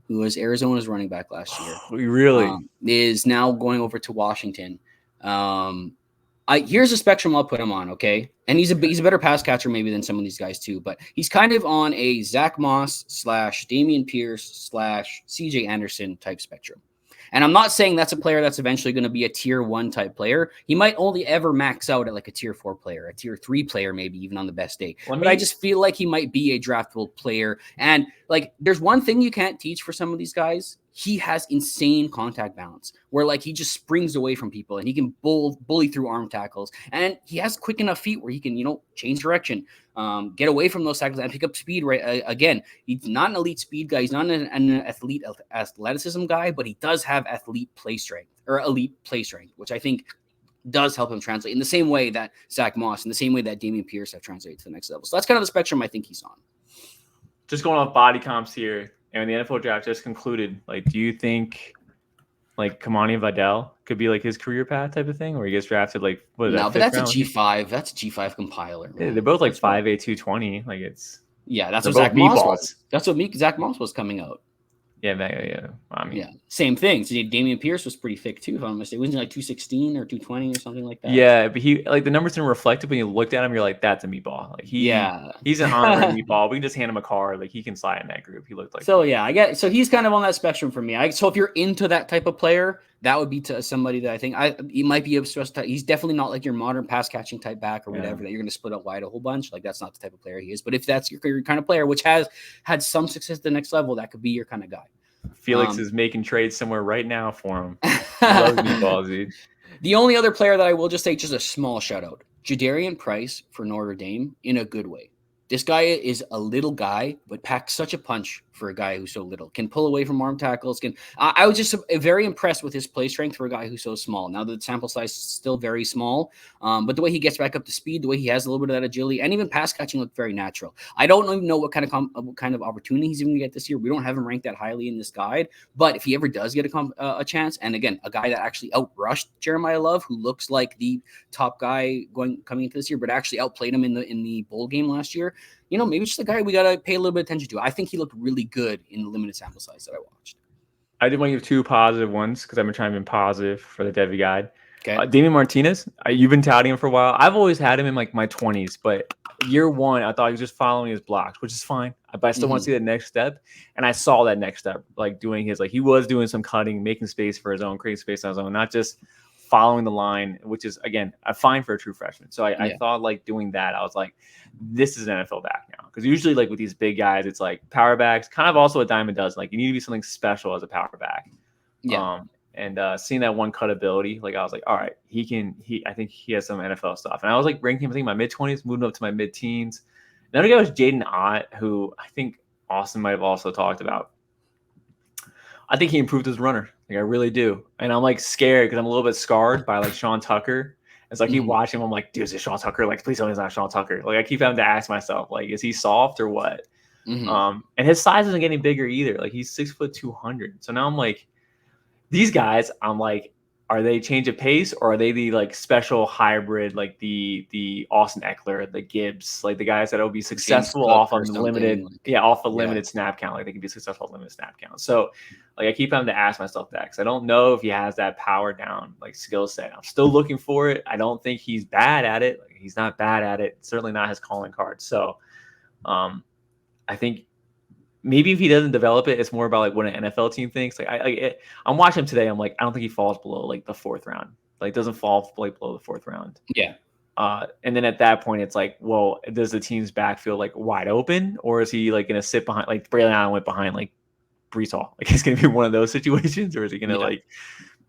who was Arizona's running back last year.
Really?
Is now going over to Washington. Here's a spectrum I'll put him on, okay? And he's a better pass catcher maybe than some of these guys too, but he's kind of on a Zach Moss / Damian Pierce / CJ Anderson type spectrum. And I'm not saying that's a player that's eventually going to be a tier 1 type player. He might only ever max out at like a tier 4 player, a tier 3 player, maybe even on the best day. But I just feel like he might be a draftable player. And like, there's one thing you can't teach for some of these guys. He has insane contact balance where like he just springs away from people and he can bully through arm tackles. And he has quick enough feet where he can, change direction, get away from those tackles and pick up speed. Right. Again, he's not an elite speed guy. He's not an elite athleticism guy, but he does have elite play strength, which I think does help him translate in the same way that Zach Moss, in the same way that Damian Pierce have translated to the next level. So that's kind of the spectrum I think he's on.
Just going off body comps here. And the NFL draft just concluded. Like, do you think like Kamani Vidal could be like his career path type of thing, where he gets drafted like what is that?
No, but that's round? A G5. That's a G5 compiler.
Yeah, they're both like 5'8", 220. Like it's
that's what Zach Moss was. That's what Zach Moss was coming out.
Yeah. I mean,
same thing. So Damian Pierce was pretty thick too, if I'm mistaken. Wasn't he like 216 or 220 or something like that?
Yeah, but he like the numbers didn't reflect it. When you looked at him, you're like, that's a meatball. Like he's an honorary meatball. We can just hand him a card. Like he can slide in that group. He looked like
I get. So he's kind of on that spectrum for me. So if you're into that type of player, that would be to somebody that I think he might be obsessed. He's definitely not like your modern pass catching type back or whatever that you're going to split up wide a whole bunch. Like that's not the type of player he is. But if that's your kind of player, which has had some success at the next level, that could be your kind of guy.
Felix is making trades somewhere right now for him. Loves meatballs, dude.
The only other player that I will just say, just a small shout out, Jadarian Price for Notre Dame in a good way. This guy is a little guy, but packs such a punch for a guy who's so little. Can pull away from arm tackles. I was just very impressed with his play strength for a guy who's so small. Now the sample size is still very small, but the way he gets back up to speed, the way he has a little bit of that agility, and even pass catching looked very natural. I don't even know what kind of opportunity he's even going to get this year. We don't have him ranked that highly in this guide, but if he ever does get a chance, and again, a guy that actually outrushed Jeremiah Love, who looks like the top guy coming into this year, but actually outplayed him in the bowl game last year. Maybe just a guy we got to pay a little bit of attention to. I think he looked really good in the limited sample size that I watched.
I did want to give 2 positive ones because I've been trying to be positive for the Devy guide.
Okay.
Damian Martinez, you've been touting him for a while. I've always had him in like my 20s, but year 1, I thought he was just following his blocks, which is fine. But I still want to see the next step. And I saw that next step, like doing he was doing some cutting, making space for his own, creating space on his own, not just following the line, which is, again, fine for a true freshman. So I thought like doing that, I was like, this is an NFL back now. Because usually like with these big guys, it's like power backs, kind of also a dime a dozen. Like you need to be something special as a power back.
Yeah.
And seeing that one cut ability, like I was like, all right, I think he has some NFL stuff. And I was like ranking him, I think my mid-20s, moving up to my mid-teens. Another guy was Jaden Ott, who I think Austin might have also talked about. I think he improved as a runner. Like I really do. And I'm like scared because I'm a little bit scarred by like Sean Tucker. It's like you watch him, I'm like, dude, is it Sean Tucker? Like, please tell me it's not Sean Tucker. Like I keep having to ask myself, like, is he soft or what? And his size isn't getting bigger either. Like he's 6'200". So now I'm like, these guys, I'm like, are they change of pace or are they the like special hybrid, like the Austin Eckler, the Gibbs, like the guys that will be successful off of limited, limited snap count. Like they can be successful off limited snap count. So like I keep having to ask myself that because I don't know if he has that power down like skill set. I'm still looking for it. I don't think he's bad at it. Like, he's not bad at it. Certainly not his calling card. So I think maybe if he doesn't develop it, it's more about like what an NFL team thinks. Like I'm watching him today. I'm like, I don't think he falls below like the 4th round. Like doesn't fall like below the 4th round.
Yeah.
And then at that point, it's like, well, does the team's backfield like wide open, or is he like going to sit behind? Like Braylon Allen went behind like Brees Hall. Like it's going to be one of those situations, or is he going to like?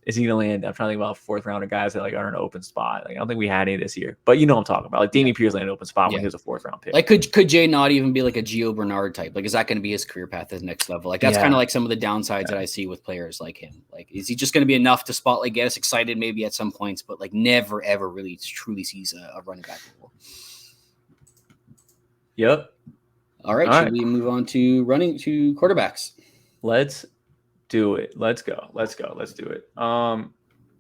Is he going to land? I'm trying to think about 4th rounder guys that like are in an open spot. Like I don't think we had any this year, but you know what I'm talking about. Like Damian Pierce landed an open spot when he was a 4th round pick.
Like could Jay not even be like a Gio Bernard type? Like is that going to be his career path at the next level? Like that's kind of like some of the downsides that I see with players like him. Like is he just going to be enough to spotlight, get us excited maybe at some points, but like never ever really truly sees a running back before?
Yep.
All right. Should we move on to running to quarterbacks?
Let's do it. Let's go. Let's do it.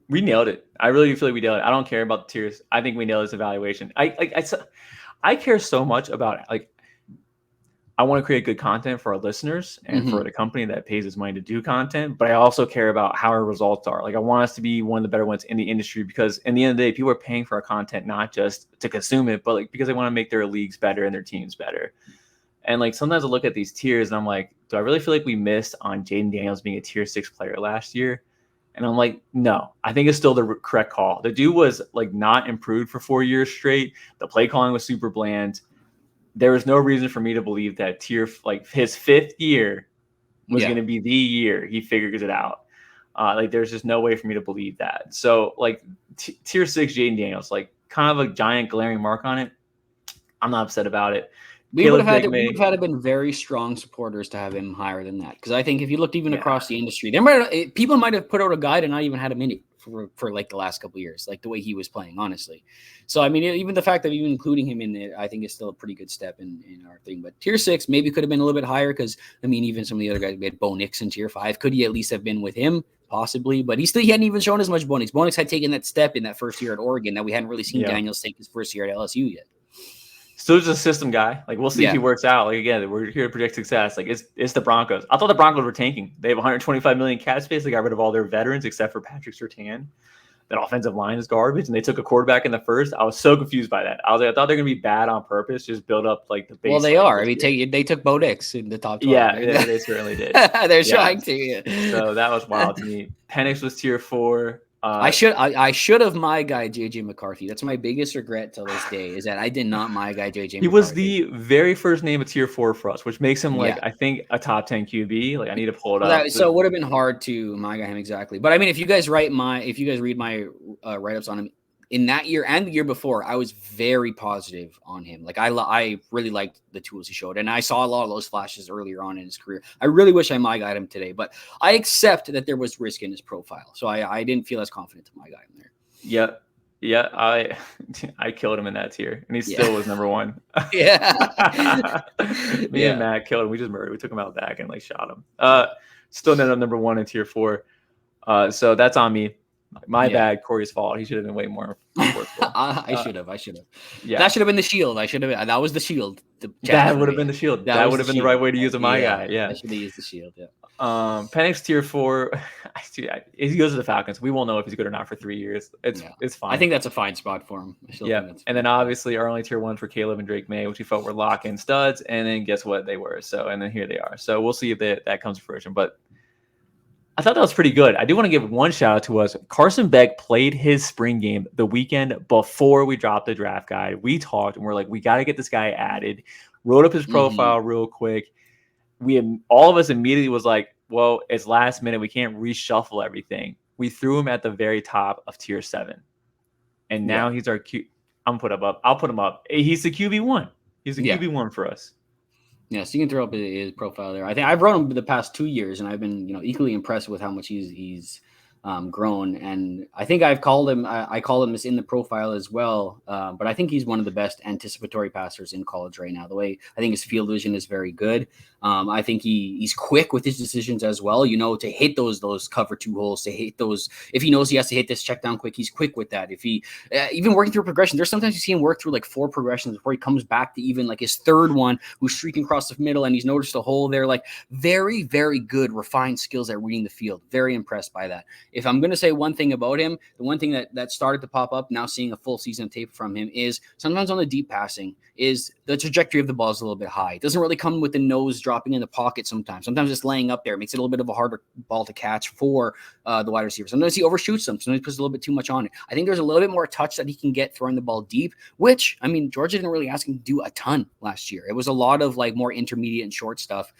We nailed it. I really feel like we nailed it. I don't care about the tiers. I think we nailed this evaluation. I care so much about like I want to create good content for our listeners and for the company that pays its money to do content, but I also care about how our results are. Like I want us to be one of the better ones in the industry because in the end of the day, people are paying for our content not just to consume it, but like because they want to make their leagues better and their teams better. And like sometimes I look at these tiers and I'm like, do I really feel like we missed on Jaden Daniels being a tier 6 player last year? And I'm like, no, I think it's still the correct call. The dude was like not improved for 4 years straight. The play calling was super bland. There was no reason for me to believe that like his 5th year was going to be the year he figures it out. Like there's just no way for me to believe that. So like tier 6 Jaden Daniels, like kind of a giant glaring mark on it. I'm not upset about it.
We would have had to been very strong supporters to have him higher than that. Because I think if you looked even across the industry, people might have put out a guide and not even had him in it for like the last couple of years, like the way he was playing, honestly. So, I mean, even the fact that even including him in it, I think is still a pretty good step in our thing. But tier 6 maybe could have been a little bit higher because, I mean, even some of the other guys, we had Bo Nix in tier 5. Could he at least have been with him? Possibly. But he hadn't even shown as much Bo Nix. Bo Nix had taken that step in that first year at Oregon that we hadn't really seen Daniels take his first year at LSU yet.
Still just a system guy. Like we'll see if he works out. Like again, we're here to predict success. Like it's the Broncos. I thought the Broncos were tanking. They have 125 million cap space. They got rid of all their veterans except for Patrick Surtain. That offensive line is garbage, and they took a quarterback in the first. I was so confused by that. I thought they're gonna be bad on purpose, just build up like the base.
Well, they are. I mean, they took Bo Nix in the top 12.
Yeah, they certainly did.
They're trying to. Yeah.
So that was wild to me. Penix was tier 4.
I should have my guy JJ McCarthy. That's my biggest regret till this day is that I did not my guy JJ.
He was the very first name of tier 4 for us, which makes him like I think a top 10 QB. Like I need to pull it up.
So it would have been hard to my guy him exactly. But I mean, if you guys read my write-ups on him, in that year and the year before, I was very positive on him. Like I really liked the tools he showed, and I saw a lot of those flashes earlier on in his career. I really wish I might got him today, but I accept that there was risk in his profile, so I didn't feel as confident to my guy him there.
Yeah, I killed him in that tier, and he still was number one.
Yeah,
Me and Matt killed him. We just murdered. We took him out back and like shot him. Still ended up number one in tier 4. So that's on me. My bad. Corey's fault. He should have been way more forceful.
I should have.
Yeah,
that should have been the shield. I should have. That was the shield.
That would have been the shield. That would have been the right way to use my guy. Yeah,
I should have used the shield. Yeah.
Penix tier 4. He goes to the Falcons. We won't know if he's good or not for 3 years. It's fine.
I think that's a fine spot for him.
And then obviously our only tier 1 for Caleb and Drake May, which we felt were lock-in studs, and then guess what they were. So and then here they are. So we'll see if that comes to fruition. But I thought that was pretty good. I do want to give one shout out to us. Carson Beck played his spring game the weekend before we dropped the draft guide. We talked and we're like, we got to get this guy added. Wrote up his profile real quick. All of us immediately was like, well, it's last minute. We can't reshuffle everything. We threw him at the very top of tier 7. And now he's our I'll put him up. He's the QB1. He's the QB1 for us.
Yeah, so you can throw up his profile there. I think I've run him the past 2 years, and I've been equally impressed with how much he's grown. And I think I've called him. I call him this in the profile as well. But I think he's one of the best anticipatory passers in college right now. The way I think his field vision is very good. I think he's quick with his decisions as well. To hit those cover 2 holes, to hit those. If he knows he has to hit this check down quick, he's quick with that. If he even working through progressions, there's sometimes you see him work through like 4 progressions before he comes back to even like his 3rd one, who's streaking across the middle, and he's noticed a hole there. Like very, very good, refined skills at reading the field. Very impressed by that. If I'm going to say one thing about him, the one thing that started to pop up now, seeing a full season of tape from him, is sometimes on the deep passing is the trajectory of the ball is a little bit high. It doesn't really come with the nose dropping in the pocket sometimes. Sometimes it's laying up there. It makes it a little bit of a harder ball to catch for the wide receiver. Sometimes he overshoots them. Sometimes he puts a little bit too much on it. I think there's a little bit more touch that he can get throwing the ball deep, which, Georgia didn't really ask him to do a ton last year. It was a lot of like more intermediate and short stuff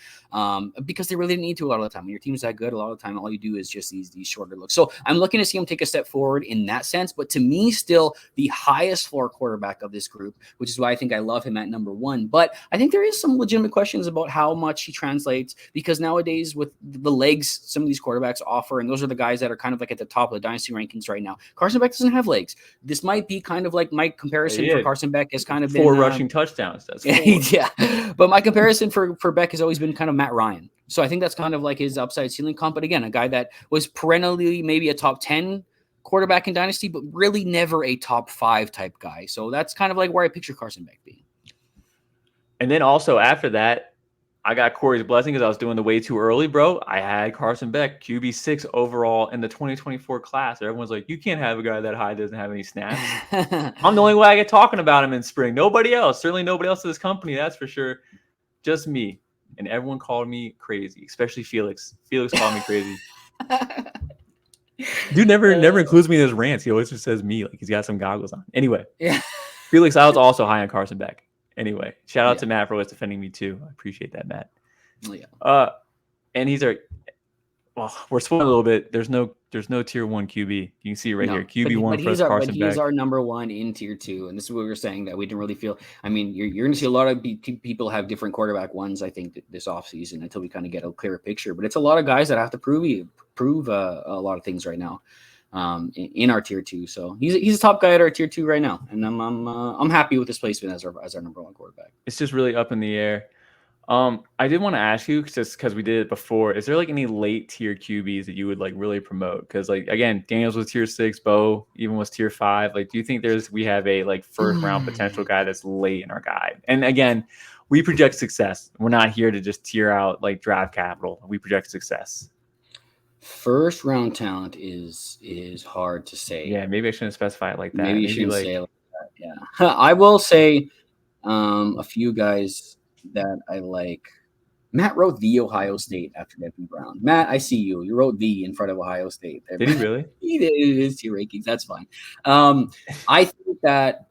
because they really didn't need to a lot of the time. When your team's that good, a lot of the time, all you do is just these shorter looks. So I'm looking to see him take a step forward in that sense. But to me, still the highest floor quarterback of this group, which is why I think I love him at number 1. But I think there is some legitimate questions about how much he translates, because nowadays with the legs some of these quarterbacks offer, and those are the guys that are kind of like at the top of the dynasty rankings right now. Carson Beck doesn't have legs. This might be kind of like my comparison for Carson Beck has kind of
4
been
rushing touchdowns. That's 4.
Yeah. But my comparison for Beck has always been kind of Matt Ryan. So I think that's kind of like his upside ceiling comp. But again, a guy that was perennially maybe a top 10 quarterback in dynasty, but really never a top 5 type guy. So that's kind of like where I picture Carson Beck being.
And then also after that, I got Corey's blessing because I was doing the way too early, bro. I had Carson Beck, QB6 overall in the 2024 class. Everyone's like, you can't have a guy that high that doesn't have any snaps. I'm the only way I get talking about him in spring. Nobody else. Certainly nobody else in this company, that's for sure. Just me. And everyone called me crazy, especially Felix. Felix called me crazy. Dude never includes me in his rants. He always just says me, like he's got some goggles on. Anyway, Felix, I was also high on Carson Beck. Anyway, shout out to Matt for always defending me too. I appreciate that, Matt. And we're split a little bit. There's no tier 1 QB. You can see here QB1 for Carson Beck.
He's our number 1 in tier 2, and this is what we were saying that we didn't really feel. You're going to see a lot of people have different quarterback ones. I think this offseason until we kind of get a clearer picture. But it's a lot of guys that have to prove a lot of things right now in our tier 2. So he's a top guy at our tier 2 right now, and I'm happy with this placement as our number 1 quarterback.
It's just really up in the air. I did want to ask you, just because we did it before, is there like any late tier QBs that you would like really promote? Because like again, Daniels was tier 6, Bo even was tier 5. Like, do you think we have a like first round potential guy that's late in our guide? And again, we project success. We're not here to just tier out like draft capital. We project success.
First round talent is hard to say.
Yeah, maybe I shouldn't specify it like that.
Maybe you shouldn't say it like that. Yeah, I will say a few guys that I like. Matt wrote the Ohio State after Devy Brown. Matt, I see you. You wrote the in front of Ohio State.
Did he really?
He did. It is tier rankings. That's fine. I think that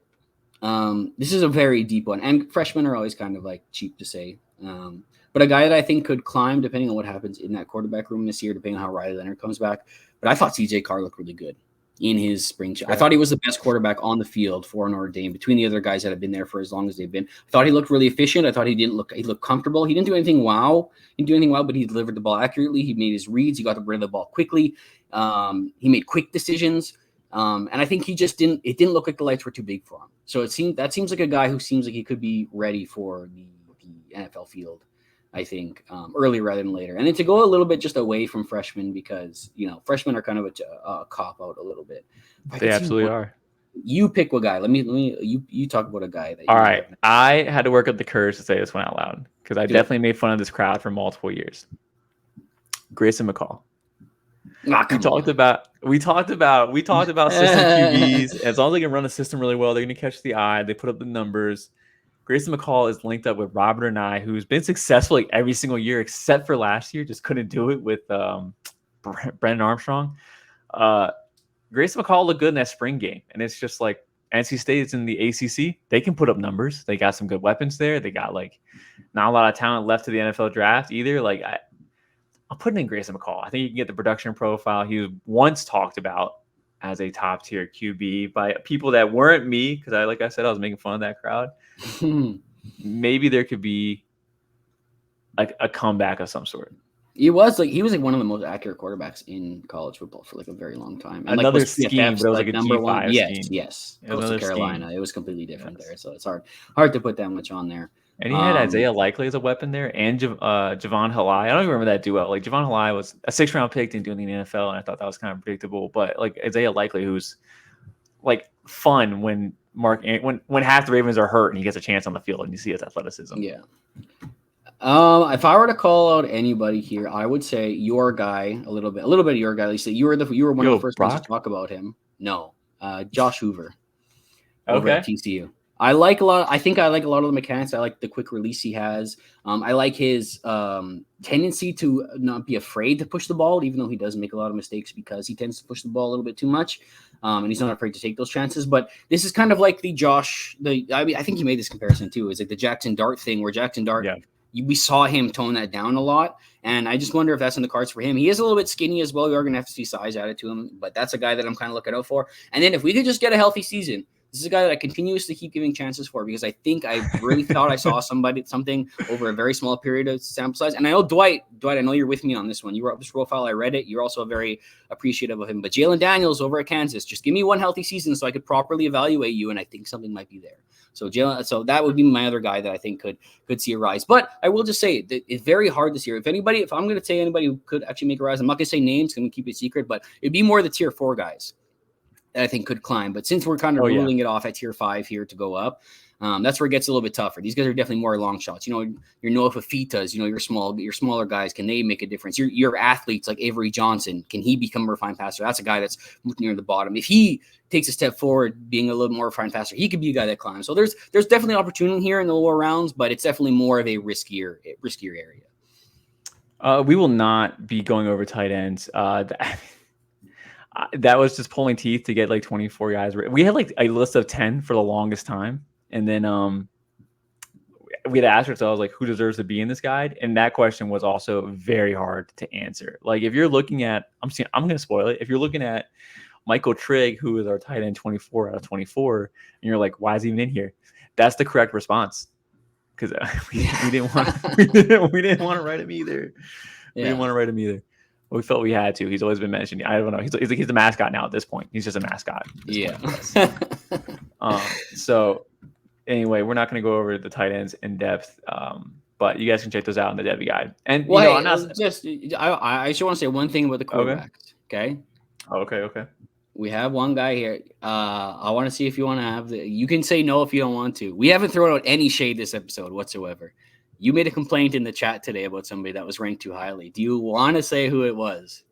this is a very deep one, and freshmen are always kind of like cheap to say. But a guy that I think could climb depending on what happens in that quarterback room this year, depending on how Riley Leonard comes back. But I thought CJ Carr looked really good in his spring. I thought he was the best quarterback on the field for Notre Dame between the other guys that have been there for as long as they've been. I thought he looked really efficient. I thought he looked comfortable. He didn't do anything wow. He didn't do anything wow, but he delivered the ball accurately. He made his reads. He got rid of the ball quickly. He made quick decisions. And I think it didn't look like the lights were too big for him. So that seems like a guy who seems like he could be ready for the NFL field, I think, earlier rather than later. And then to go a little bit just away from freshmen, because, freshmen are kind of a cop out a little bit.
They absolutely are.
You pick a guy. You talk about a guy.
All right. I had to work up the courage to say this one out loud because I definitely made fun of this crowd for multiple years. Grayson McCall. We talked about system QBs. As long as they can run the system really well, they're going to catch the eye. They put up the numbers. Grayson McCall is linked up with Robert and I, who's been successful like every single year except for last year. Just couldn't do it with Brennan Armstrong. Grayson McCall looked good in that spring game, and it's just like NC State is in the ACC. They can put up numbers. They got some good weapons there. They got not a lot of talent left to the NFL draft either. I'm putting in Grayson McCall. I think you can get the production profile. He was once talked about as a top tier QB by people that weren't me, because like I said, I was making fun of that crowd. Maybe there could be a comeback of some sort.
He was one of the most accurate quarterbacks in college football for a very long time. And
another scheme, but it was a
number
G5
one.
scheme.
Yes. Coastal Carolina.
Scheme.
It was completely different there. So it's hard to put that much on there.
And he had Isaiah Likely as a weapon there, and Javon Halai. I don't even remember that duo. Javon Halai was a 6th-round pick, didn't do anything in the NFL, and I thought that was kind of predictable. But Isaiah Likely, who's fun when half the Ravens are hurt and he gets a chance on the field and you see his athleticism.
Yeah. If I were to call out anybody here, I would say your guy a little bit of your guy. At least you were one of the first ones to talk about him. No, Josh Hoover. Over at TCU. I think I like a lot of the mechanics. I like the quick release he has. I like his tendency to not be afraid to push the ball, even though he does make a lot of mistakes because he tends to push the ball a little bit too much. And he's not afraid to take those chances. But this is kind of like I think you made this comparison too. It's like the Jackson Dart thing where Jackson Dart, we saw him tone that down a lot. And I just wonder if that's in the cards for him. He is a little bit skinny as well. We are going to have to see size added to him. But that's a guy that I'm kind of looking out for. And then if we could just get a healthy season, this is a guy that I continuously keep giving chances for because I think I really thought I saw something over a very small period of sample size. And I know Dwight, I know you're with me on this one. You wrote this profile. I read it. You're also very appreciative of him. But Jalen Daniels over at Kansas, just give me one healthy season so I could properly evaluate you. And I think something might be there. So that would be my other guy that I think could see a rise. But I will just say that it's very hard this year. If I'm going to say anybody who could actually make a rise, I'm not going to say names. I'm going to keep it secret. But it'd be more the tier 4 guys that I think could climb. But since we're kind of ruling it off at tier 5 here to go up, that's where it gets a little bit tougher. These guys are definitely more long shots. Your Noah Fafitas, your smaller guys, can they make a difference? Your athletes like Avery Johnson, can he become a refined passer? That's a guy that's near the bottom. If he takes a step forward, being a little more refined passer, he could be a guy that climbs. So there's definitely opportunity here in the lower rounds, but it's definitely more of a riskier area.
We will not be going over tight ends. That was just pulling teeth to get 24 guys. We had a list of 10 for the longest time. And then we had asked ourselves who deserves to be in this guide? And that question was also very hard to answer. If you're looking at, I'm going to spoil it. If you're looking at Michael Trigg, who is our tight end 24 out of 24, and you're like, why is he even in here? That's the correct response. Because we didn't want to write him either. We didn't want to write him either. We felt we had to. He's always been mentioned. I don't know. He's the mascot now at this point. He's just a mascot. So anyway, we're not going to go over the tight ends in depth. But you guys can check those out in the Devy guide. And
I just want to say one thing about the quarterbacks. Okay.
Okay.
We have one guy here. I want to see if you want to have you can say no if you don't want to. We haven't thrown out any shade this episode whatsoever. You made a complaint in the chat today about somebody that was ranked too highly. Do you want to say who it was?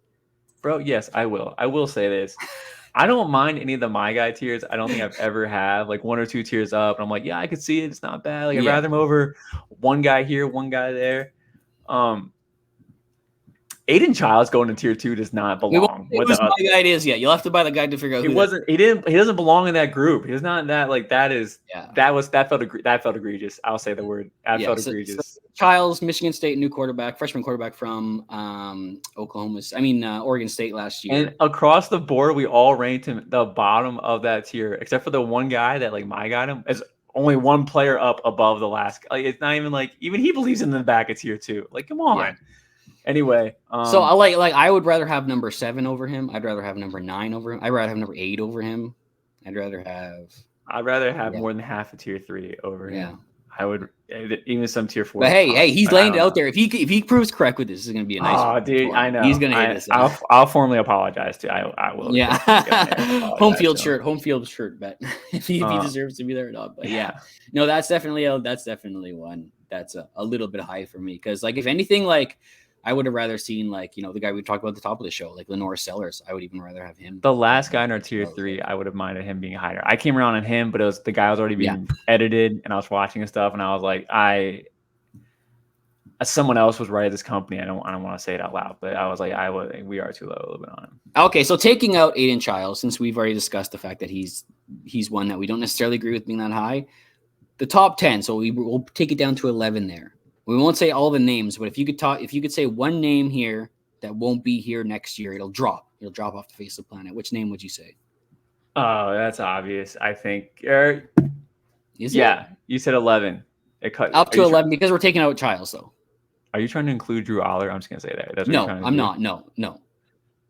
Bro, yes, I will. I will say this. I don't mind any of the My Guy tiers. I don't think I've ever had 1 or 2 tiers up. And I'm like, yeah, I could see it. It's not bad. I'd rather them over one guy here, one guy there. Aiden Childs going to tier 2 does not belong.
It was My Guy. It is. Yeah, you'll have to buy the guide to figure out.
He wasn't. He doesn't belong in that group. He's not that. That felt egregious. I'll say the word. That felt egregious.
Childs, Michigan State, new quarterback, freshman quarterback from Oregon State last year.
And across the board, we all ranked him the bottom of that tier, except for the one guy that like my got him as only one player up above the last. Like it's not even like even he believes in the back of tier 2. Like come on.
Yeah.
Anyway,
so I like I would rather have number 7 over him. I'd rather have number 9 over him. I'd rather have number 8 over him. I'd rather have
more than half of tier 3 over
Yeah.
him. I would even some tier 4.
But hey, he's laying it out there. If he proves correct with this is going to be a nice.
Oh, dude, I know.
He's going to hit this.
I'll formally apologize to. I will.
Yeah. Home field shirt bet if he deserves to be there or not. But yeah, no, that's definitely one that's a little bit high for me because like if anything like. I would have rather seen like, the guy we talked about at the top of the show, like Lenore Sellers. I would even rather have him.
The last guy in our tier 3, I would have minded him being higher. I came around on him, but it was the guy was already being edited and I was watching his stuff and I was like, someone else was right at this company. I don't want to say it out loud, but I was like, we are too low a little bit on him.
Okay. So taking out Aiden Childs, since we've already discussed the fact that he's one that we don't necessarily agree with being that high, the top 10. So we'll take it down to 11 there. We won't say all the names, but if you could say one name here that won't be here next year, it'll drop off the face of the planet. Which name would you say?
Oh, that's obvious. I think.
Is it?
You said 11. It cut
up to 11 because we're taking out Childs, though.
Are you trying to include Drew Aller? I'm just gonna say that. That's
no, I'm not. No.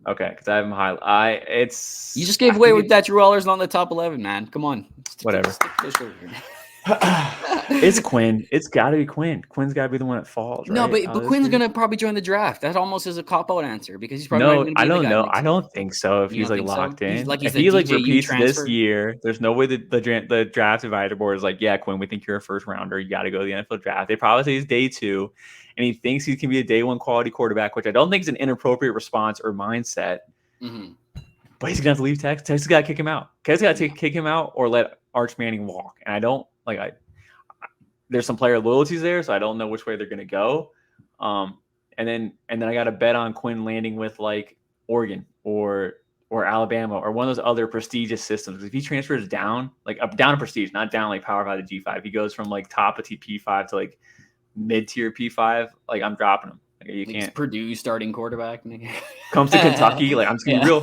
Okay, because I have him high. You
just gave away with that Drew Aller's not in the top 11, man. Come on.
Whatever. It's Quinn. It's got to be Quinn. Quinn's got to be the one that falls. Right?
No, but Quinn's gonna probably join the draft. That almost is a cop-out answer because he's probably
no. I don't know. I don't think so. If he's like locked in, if he like repeats this year, there's no way that the draft advisory board is like, yeah, Quinn, we think you're a first rounder. You got to go to the NFL draft. They probably say he's day 2, and he thinks he can be a day 1 quality quarterback, which I don't think is an inappropriate response or mindset.
Mm-hmm.
But he's gonna have to leave Texas. Texas got to kick him out. Texas got to kick him out or let Arch Manning walk. And I don't like there's some player loyalties there, so I don't know which way they're going to go. And then I got to bet on Quinn landing with like Oregon or Alabama or one of those other prestigious systems. If he transfers down, like down to prestige, not down like Power 5 to G5, he goes from like top of P5 to like mid-tier P5. Like I'm dropping him. Like, you can't.
Purdue starting quarterback
comes to Kentucky. Like I'm just gonna be real.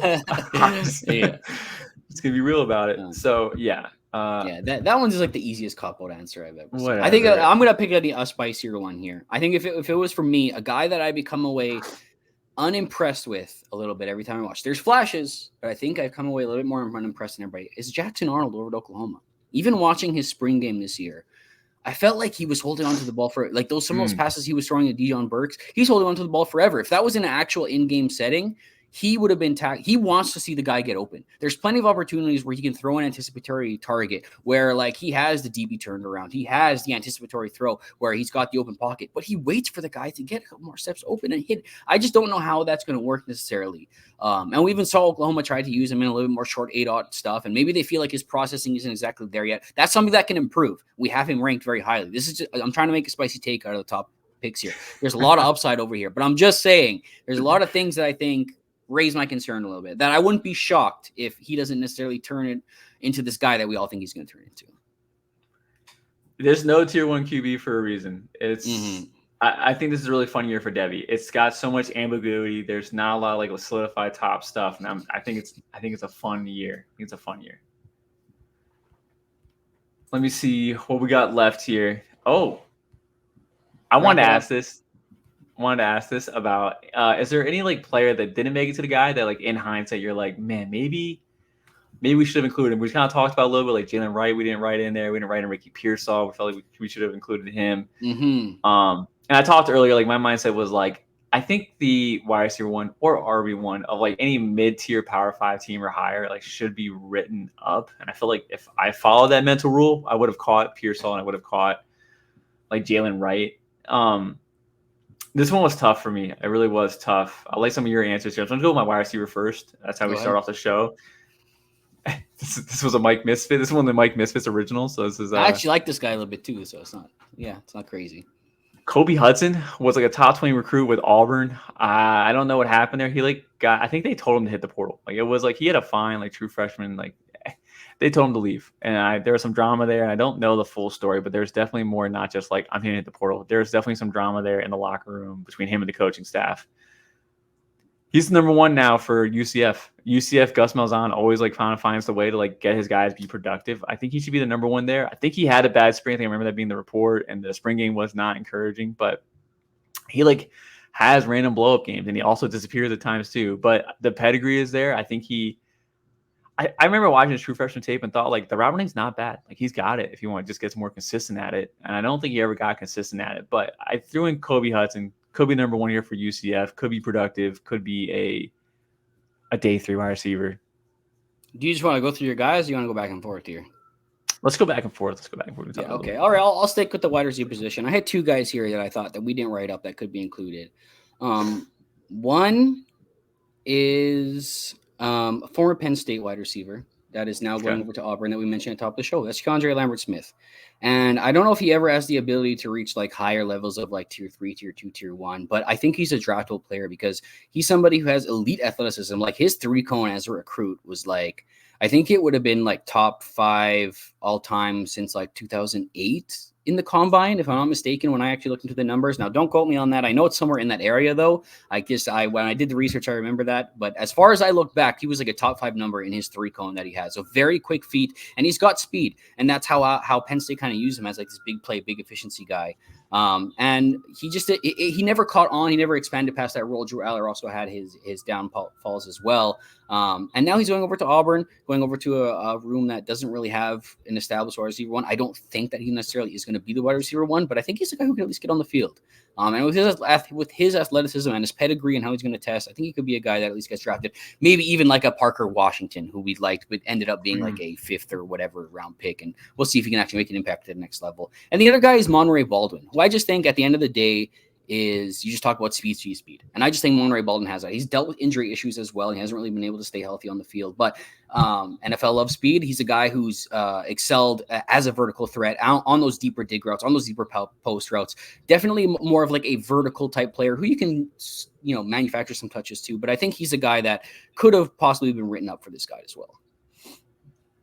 Just gonna be real about it. So yeah.
That one's just like the easiest cop-out answer I've ever seen.
Whatever.
I think I'm gonna pick a spicier one here. I think if it was for me, a guy that I become away unimpressed with a little bit every time I watch. There's flashes, but I think I've come away a little bit more unimpressed than everybody. Is Jackson Arnold over at Oklahoma? Even watching his spring game this year, I felt like he was holding on to the ball for like some of those passes he was throwing at Dion Burks. He's holding on to the ball forever. If that was in an actual in-game setting, he would have been tagged. He wants to see the guy get open. There's plenty of opportunities where he can throw an anticipatory target where like he has the DB turned around. He has the anticipatory throw where he's got the open pocket, but he waits for the guy to get a couple more steps open and hit. I just don't know how that's going to work necessarily. And we even saw Oklahoma try to use him in a little bit more short 8-aught stuff. And maybe they feel like his processing isn't exactly there yet. That's something that can improve. We have him ranked very highly. I'm trying to make a spicy take out of the top picks here. There's a lot of upside over here, but I'm just saying there's a lot of things that I think raise my concern a little bit, that I wouldn't be shocked if he doesn't necessarily turn it into this guy that we all think he's going to turn into.
There's no tier 1 QB for a reason. It's I think this is a really fun year for Devy. It's got so much ambiguity. There's not a lot of like solidified top stuff, and I think it's a fun year. I think it's a fun year. Let me see what we got left here. Oh, I wanted to ask this about is there any like player that didn't make it to the guy that like in hindsight you're like, man, maybe we should have included him. We kind of talked about a little bit like Jalen Wright. We didn't write in there. We didn't write in Ricky Pearsall. We felt like we should have included him. And I talked earlier, like my mindset was like, I think the wide receiver 1 or RB1 of like any mid-tier Power 5 team or higher like should be written up. And I feel like if I followed that mental rule, I would have caught Pearsall and I would have caught like Jalen Wright. This one was tough for me. It really was tough. I like some of your answers here. So I'm going to go with my wide receiver first. That's how we start off the show. This was a Mike Misfit. This is one of the Mike Misfits originals. So this is.
I actually like this guy a little bit too. So it's not crazy.
Kobe Hudson was like a top 20 recruit with Auburn. I don't know what happened there. He I think they told him to hit the portal. Like it was like he had a fine like true freshman. Like they told him to leave. And there was some drama there. And I don't know the full story, but there's definitely more, not just like I'm hitting at the portal. There's definitely some drama there in the locker room between him and the coaching staff. He's the number one now for UCF. UCF, Gus Malzahn always like finds the way to like get his guys be productive. I think he should be the number one there. I think he had a bad spring. I think I remember that being the report, and the spring game was not encouraging, but he like has random blow up games, and he also disappears at times too. But the pedigree is there. I think I remember watching his true freshman tape and thought like the route running's not bad. Like he's got it if you want to just get more consistent at it. And I don't think he ever got consistent at it. But I threw in Kobe Hudson. Could be number one here for UCF. Could be productive. Could be a day 3 wide receiver.
Do you just want to go through your guys? Or you want to go back and forth here?
Let's go back and forth.
Yeah, okay. All right. I'll stick with the wide receiver position. I had 2 guys here that I thought that we didn't write up that could be included. One is a former Penn State wide receiver that is now going over to Auburn that we mentioned at the top of the show. That's Keandre Lambert-Smith. And I don't know if he ever has the ability to reach like higher levels of like tier 3, tier 2, tier 1, but I think he's a draftable player because he's somebody who has elite athleticism. Like his 3-cone as a recruit was like, I think it would have been like top 5 all time since like 2008 in the combine, if I'm not mistaken, when I actually looked into the numbers. Now, don't quote me on that. I know it's somewhere in that area, though. When I did the research, I remember that. But as far as I look back, he was like a top 5 number in his 3-cone that he has. So very quick feet, and he's got speed. And that's how Penn State kind of used him as like this big play, big efficiency guy. And he just he never caught on. He never expanded past that role. Drew Aller also had his downfalls as well. And now he's going over to Auburn, going over to a room that doesn't really have an established wide receiver one. I don't think that he necessarily is going to be the wide receiver one, but I think he's a guy who can at least get on the field. And with his athleticism and his pedigree and how he's going to test, I think he could be a guy that at least gets drafted. Maybe even like a Parker Washington, who we liked, but ended up being like a 5th or whatever round pick. And we'll see if he can actually make an impact at the next level. And the other guy is Monterey Baldwin, who I just think at the end of the day is you just talk about speed. And I just think Monterey Baldwin has that. He's dealt with injury issues as well. He hasn't really been able to stay healthy on the field, but NFL loves speed. He's a guy who's excelled as a vertical threat on those deeper dig routes, on those deeper post routes. Definitely more of like a vertical type player who you can, manufacture some touches to. But I think he's a guy that could have possibly been written up for this guy as well.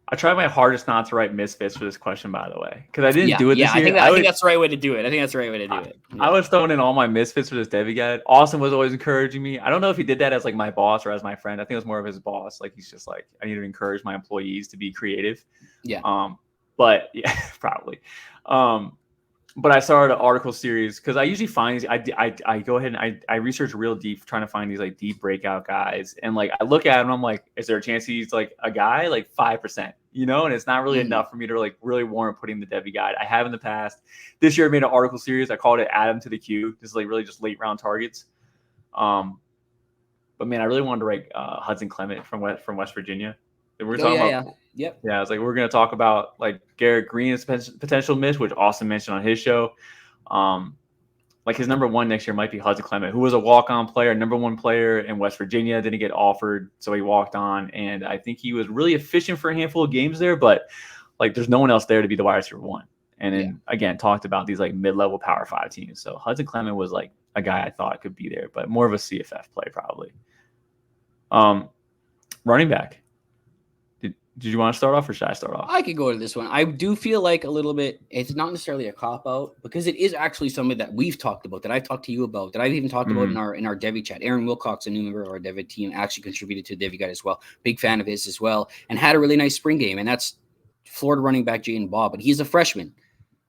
I tried my hardest not to write misfits for this question, by the way, because I didn't do it this year.
I think that's the right way to do it. Yeah.
I was throwing in all my misfits for this Devy guy. Austin was always encouraging me. I don't know if he did that as like my boss or as my friend. I think it was more of his boss. Like he's just like, I need to encourage my employees to be creative.
Yeah.
But yeah, probably. But I started an article series because I usually find I go ahead and I research real deep, trying to find these like deep breakout guys. And like I look at him, I'm like, is there a chance he's like a guy? Like 5%, and it's not really enough for me to like really warrant putting the Devy guide. I have in the past. This year I made an article series. I called it Add Him to the Queue. This is like really just late round targets. But man, I really wanted to write Hudson Clement from West Virginia. We're talking about.
Yep.
Yeah, it's like we're going to talk about like Garrett Green's potential miss, which Austin mentioned on his show. Like his number 1 next year might be Hudson Clement, who was a walk-on player, number 1 player in West Virginia, didn't get offered, so he walked on. And I think he was really efficient for a handful of games there, but like there's no one else there to be the wide receiver 1. And then again, talked about these like mid-level Power 5 teams. So Hudson Clement was like a guy I thought could be there, but more of a CFF play probably. Running back. Did you want to start off or should I start off?
I could go to this one. I do feel like a little bit, it's not necessarily a cop-out because it is actually something that we've talked about, that I've talked to you about, that I've even talked about in our Devy chat. Aaron Wilcox, a new member of our Devy team, actually contributed to the Devy guide as well. Big fan of his as well, and had a really nice spring game. And that's Florida running back Jaden Baugh, but he's a freshman.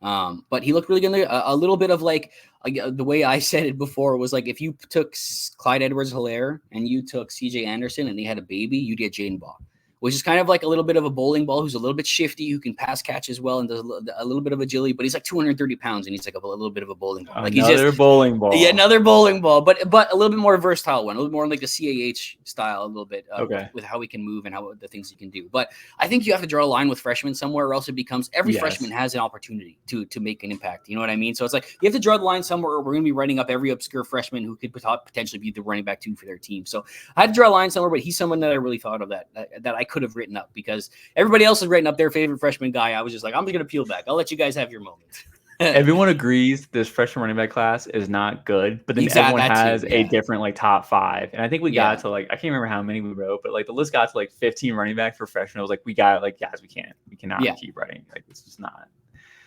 But he looked really good. A little bit of like the way I said it before was like if you took Clyde Edwards-Helaire and you took CJ Anderson and they had a baby, you'd get Jaden Baugh, which is kind of like a little bit of a bowling ball who's a little bit shifty, who can pass catch as well and does a little bit of agility, but he's like 230 pounds and he's like a little bit of a bowling ball. Like
another bowling ball.
Yeah, another bowling ball, but a little bit more versatile one, a little more like the CAH style, a little bit with how he can move and how the things he can do. But I think you have to draw a line with freshmen somewhere, or else it becomes every freshman has an opportunity to make an impact. You know what I mean? So it's like you have to draw the line somewhere, or we're going to be writing up every obscure freshman who could potentially be the running back 2 for their team. So I had to draw a line somewhere, but he's someone that I really thought of that I could have written up because everybody else is writing up their favorite freshman guy. I was just like, I'm just going to peel back. I'll let you guys have your moment.
everyone agrees this freshman running back class is not good, but then everyone has a different like top 5. And I think we got to like, I can't remember how many we wrote, but like the list got to like 15 running backs for freshmen. I was like, we got like, guys, we cannot keep writing. Like, it's just not.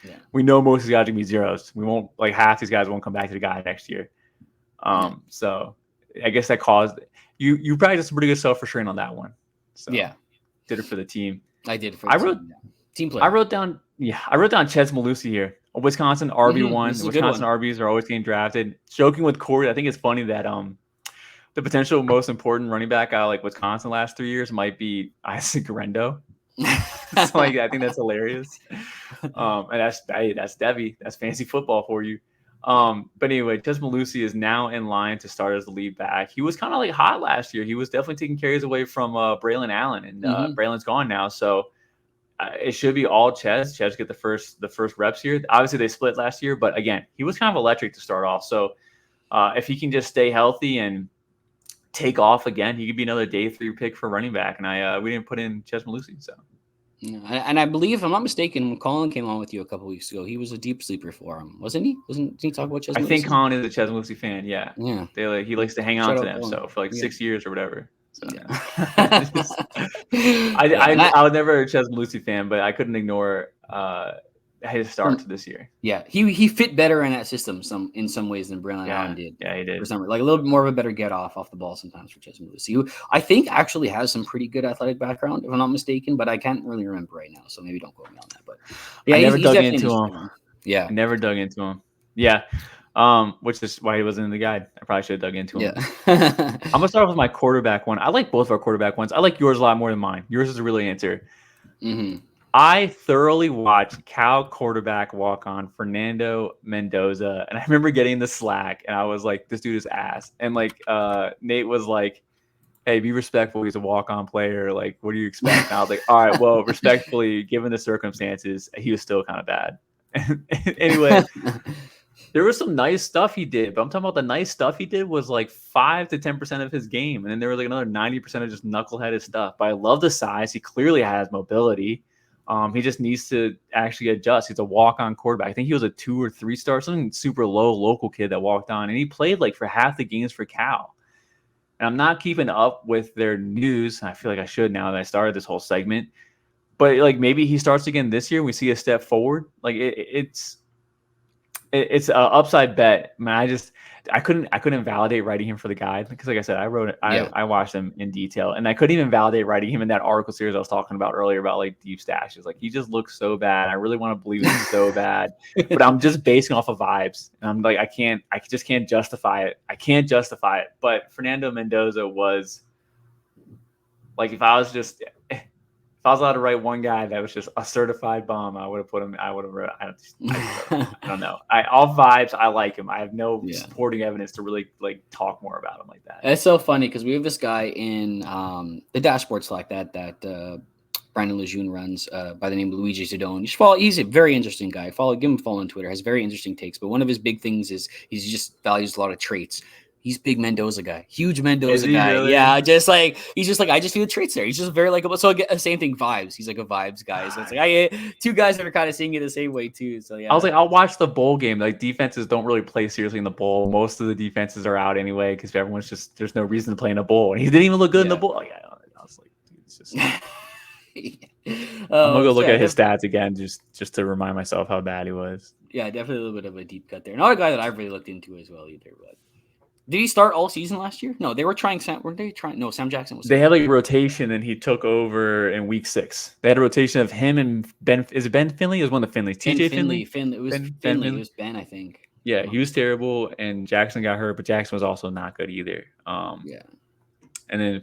Yeah. We know most of these guys are gonna be zeros. We won't like half these guys won't come back to the guy next year. So I guess that caused you practiced some pretty good self-restraint on that one. So did it for the team.
I did for the team player.
I wrote down Chez Malusi here. A Wisconsin RB1. Wisconsin RBs are always getting drafted. Joking with Corey, I think it's funny that the potential most important running back out of like Wisconsin last 3 years might be Isaac Garendo. So like I think that's hilarious. And that's Devy. That's fancy football for you. But anyway, Chez Malusi is now in line to start as the lead back. He was kind of like hot last year. He was definitely taking carries away from Braylon Allen, and Braylon's gone now. So it should be all Chez. Chez get the first reps here. Obviously, they split last year, but again, he was kind of electric to start off. So if he can just stay healthy and take off again, he could be another day 3 pick for running back. And we didn't put in Chez Malusi. So.
Yeah, and I believe, if I'm not mistaken, when Colin came on with you a couple weeks ago, he was a deep sleeper for him, wasn't he? Didn't he talk about Chez Malusi?
I think Colin is a Chez Malusi fan. Yeah. He likes to hang on to them.
Colin.
So for like 6 years or whatever. So. I was never a Chez Malusi fan, but I couldn't ignore his start to this year.
Yeah, he fit better in that system in some ways than Braylon Allen did.
Yeah, he did.
For some, like a little bit more of a better get off the ball sometimes for Chez Malusi, who I think actually has some pretty good athletic background, if I'm not mistaken, but I can't really remember right now, so maybe don't quote me on that. But yeah,
I never dug into him. Yeah, I never dug into him. Yeah. Which is why he wasn't in the guide. I probably should have dug into him. Yeah. I'm gonna start off with my quarterback one. I like both of our quarterback ones. I like yours a lot more than mine. Yours is a really answer. Mm-hmm. I thoroughly watched Cal quarterback walk on Fernando Mendoza, and I remember getting the slack, and I was like, "This dude is ass." And like Nate was like, "Hey, be respectful. He's a walk-on player. Like, what do you expect?" And I was like, "All right, well, respectfully, given the circumstances, he was still kind of bad." Anyway. There was some nice stuff he did, but I'm talking about the nice stuff he did was like 5 to 10% of his game. And then there was like another 90% of just knuckleheaded stuff. But I love the size. He clearly has mobility. He just needs to actually adjust. He's a walk-on quarterback. I think he was a 2 or 3 star, something super low local kid that walked on. And he played like for half the games for Cal. And I'm not keeping up with their news. I feel like I should now that I started this whole segment. But like maybe he starts again this year. We see a step forward. Like it's an upside bet. Man, I couldn't validate writing him for the guide because, like I said, I watched him in detail, and I couldn't even validate writing him in that article series I was talking about earlier about like deep stashes. Like he just looks so bad. I really want to believe he's so bad, but I'm just basing off of vibes, and I'm like, I just can't justify it. I can't justify it. But Fernando Mendoza was like, if I was allowed to write one guy that was just a certified bomb, I would have put him. I would have wrote. I don't know. All vibes. I like him. I have no supporting evidence to really like talk more about him like that.
It's so funny because we have this guy in the dashboard Slack that Brandon Lejeune runs by the name of Luigi Zidone. You should follow. He's a very interesting guy. Give him a follow on Twitter. Has very interesting takes. But one of his big things is he just values a lot of traits. He's big Mendoza guy, huge Mendoza guy. Really? Yeah, he's just like I just feel the traits there. He's just very likable. So again, same thing, vibes. He's like a vibes guy. So it's like two guys that are kind of seeing it the same way too. So yeah,
I was like, I'll watch the bowl game. Like defenses don't really play seriously in the bowl. Most of the defenses are out anyway because everyone's just there's no reason to play in a bowl. And he didn't even look good in the bowl. Yeah, I was like, dude, it's just. I'm gonna go look at his stats again just to remind myself how bad he was.
Yeah, definitely a little bit of a deep cut there. Not a guy that I've really looked into as well either, but. Did he start all season last year? No, they were trying. Weren't they trying? No, Sam Jackson was.
They had like a rotation, and he took over in week 6. They had a rotation of him and Ben. Is it Ben Finley? It was one of the Finleys. TJ Finley.
It was Finley. It was Ben, I think.
Yeah, he was terrible, and Jackson got hurt, but Jackson was also not good either. And then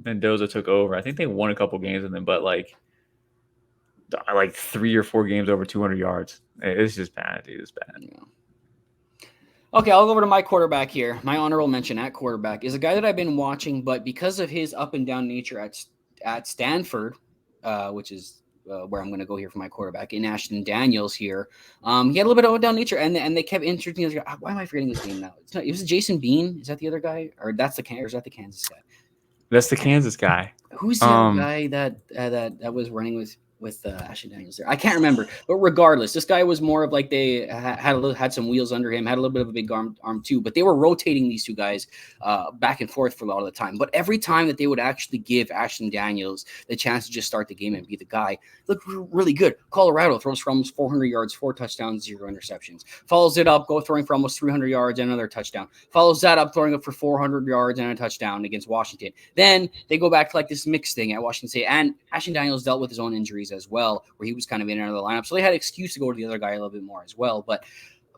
Mendoza took over. I think they won a couple games in them, but like 3 or 4 games over 200 yards. It's just bad, dude. It's bad.
Yeah. Okay, I'll go over to my quarterback here. My honorable mention at quarterback is a guy that I've been watching, but because of his up and down nature at Stanford, which is where I'm going to go here for my quarterback, in Ashton Daniels here, he had a little bit of up and down nature, and they kept introducing. Why am I forgetting his name now? It was Jason Bean. Is that the other guy, or is that the Kansas guy?
That's the Kansas guy.
Who's the other guy that was running with? Ashton Daniels there? I can't remember, but regardless, this guy was more of like they had some wheels under him, had a little bit of a big arm too, but they were rotating these two guys back and forth for a lot of the time. But every time that they would actually give Ashton Daniels the chance to just start the game and be the guy, looked really good. Colorado throws for almost 400 yards, 4 touchdowns, 0 interceptions. Follows it up, throwing for almost 300 yards and another touchdown. Follows that up, throwing up for 400 yards and a touchdown against Washington. Then they go back to like this mixed thing at Washington State, and Ashton Daniels dealt with his own injuries as well, where he was kind of in and out of the lineup. So they had an excuse to go to the other guy a little bit more as well.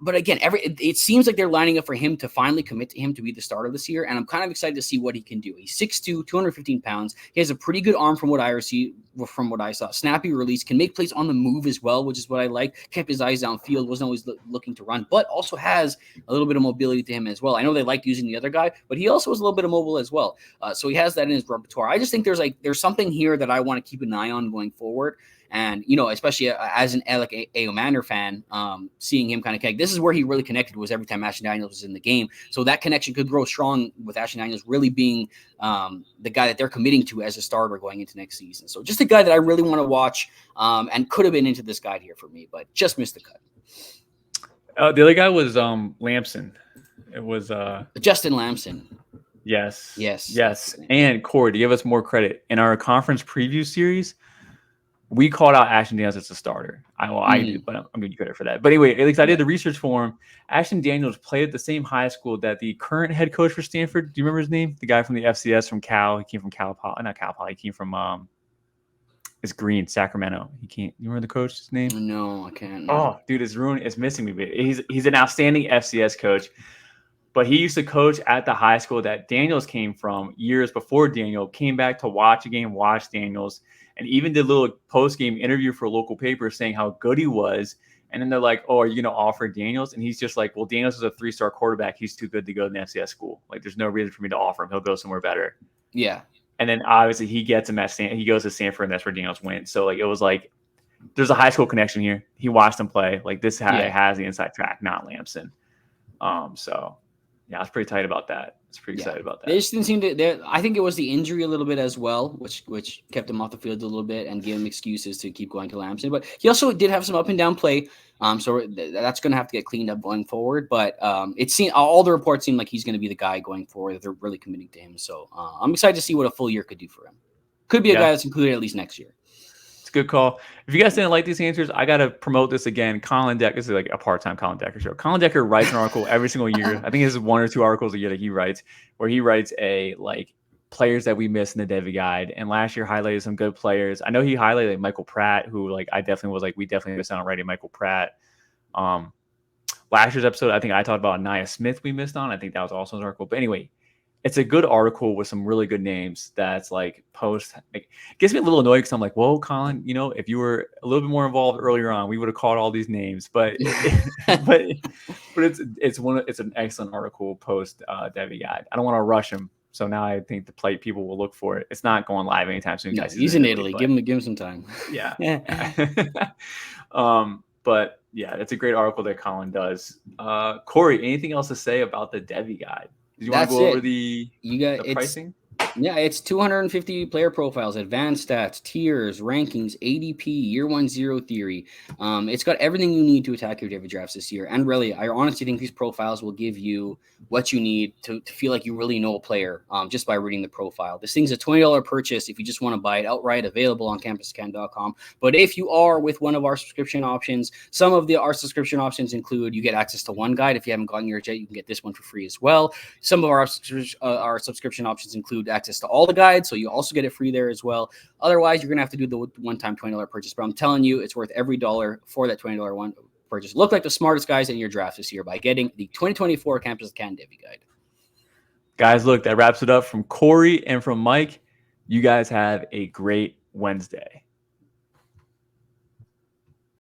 But again, it seems like they're lining up for him to finally commit to him to be the starter this year, and I'm kind of excited to see what he can do. He's 6'2", 215 pounds. He has a pretty good arm from what I saw. Snappy release, can make plays on the move as well, which is what I like. Kept his eyes downfield, wasn't always looking to run, but also has a little bit of mobility to him as well. I know they liked using the other guy, but he also was a little bit of mobile as well. So he has that in his repertoire. I just think there's something here that I want to keep an eye on going forward. And, especially as an Omander fan, seeing him kind of connect, this is where he really connected, was every time Ashton Daniels was in the game. So that connection could grow strong with Ashton Daniels really being the guy that they're committing to as a starter going into next season. So just a guy that I really want to watch and could have been into this guide here for me, but just missed the cut.
The other guy was Lamson. It was
Justin Lamson.
Yes. And Corey, to give us more credit, in our conference preview series, we called out Ashton Daniels as a starter. I did, but I'm giving you credit for that. But anyway, at least I did the research for him. Ashton Daniels played at the same high school that the current head coach for Stanford. Do you remember his name? The guy from the FCS from Cal. He came from not Cal Poly. He came from it's Green, Sacramento. You remember the coach's name?
No, I can't.
Oh, dude, it's missing me. But he's an outstanding FCS coach. But he used to coach at the high school that Daniels came from years before Daniel came back to watch a game, watch Daniels, and even did a little post-game interview for a local paper saying how good he was. And then they're like, oh, are you going to offer Daniels? And he's just like, well, Daniels is a 3-star quarterback. He's too good to go to an FCS school. Like, there's no reason for me to offer him. He'll go somewhere better.
Yeah.
And then obviously he gets him he goes to Stanford, and that's where Daniels went. So like, it was like, there's a high school connection here. He watched him play. Like, this has the inside track, not Lamson. So yeah, I was pretty tight about that. I was pretty excited about that.
They just didn't seem to. I think it was the injury a little bit as well, which kept him off the field a little bit and gave him excuses to keep going to Lamson. But he also did have some up and down play, so that's going to have to get cleaned up going forward. But it seemed all the reports seem like he's going to be the guy going forward. They're really committing to him, so I'm excited to see what a full year could do for him. Could be a guy that's included at least next year.
Good call. If you guys didn't like these answers, I got to promote this again. Colin Decker, this is like a part-time Colin Decker show. Colin Decker writes an article every single year. I think this is 1 or 2 articles a year that he writes, where he writes players that we missed in the Devy guide. And last year highlighted some good players. I know he highlighted like Michael Pratt, who we definitely missed out on writing Michael Pratt. Last year's episode, I think I talked about Nia Smith we missed on. I think that was also an article. But anyway, it's a good article with some really good names that's like gets me a little annoyed because I'm like, whoa, Colin, if you were a little bit more involved earlier on, we would have called all these names. But it's an excellent article post Devy guide. I don't want to rush him. So now I think the plate people will look for it. It's not going live anytime soon, guys.
He's in Italy. Give him some time.
Yeah. But yeah, it's a great article that Colin does. Corey, anything else to say about the Devy guide? Do you want to go over the pricing?
Yeah, it's 250 player profiles, advanced stats, tiers, rankings, ADP, year 1 zero theory. It's got everything you need to attack your Devy drafts this year. And really, I honestly think these profiles will give you what you need to feel like you really know a player just by reading the profile. This thing's a $20 purchase if you just want to buy it outright, available on campuscan.com. But if you are with one of our subscription options, some of our subscription options include you get access to one guide. If you haven't gotten yours yet, you can get this one for free as well. Some of our subscription options include access to all the guides, so you also get it free there as well. Otherwise, you're going to have to do the one-time $20 purchase. But I'm telling you, it's worth every dollar for that $20 one purchase. Look like the smartest guys in your draft this year by getting the 2024 Campus Can Devy Guide.
Guys, look, that wraps it up from Corey and from Mike. You guys have a great Wednesday.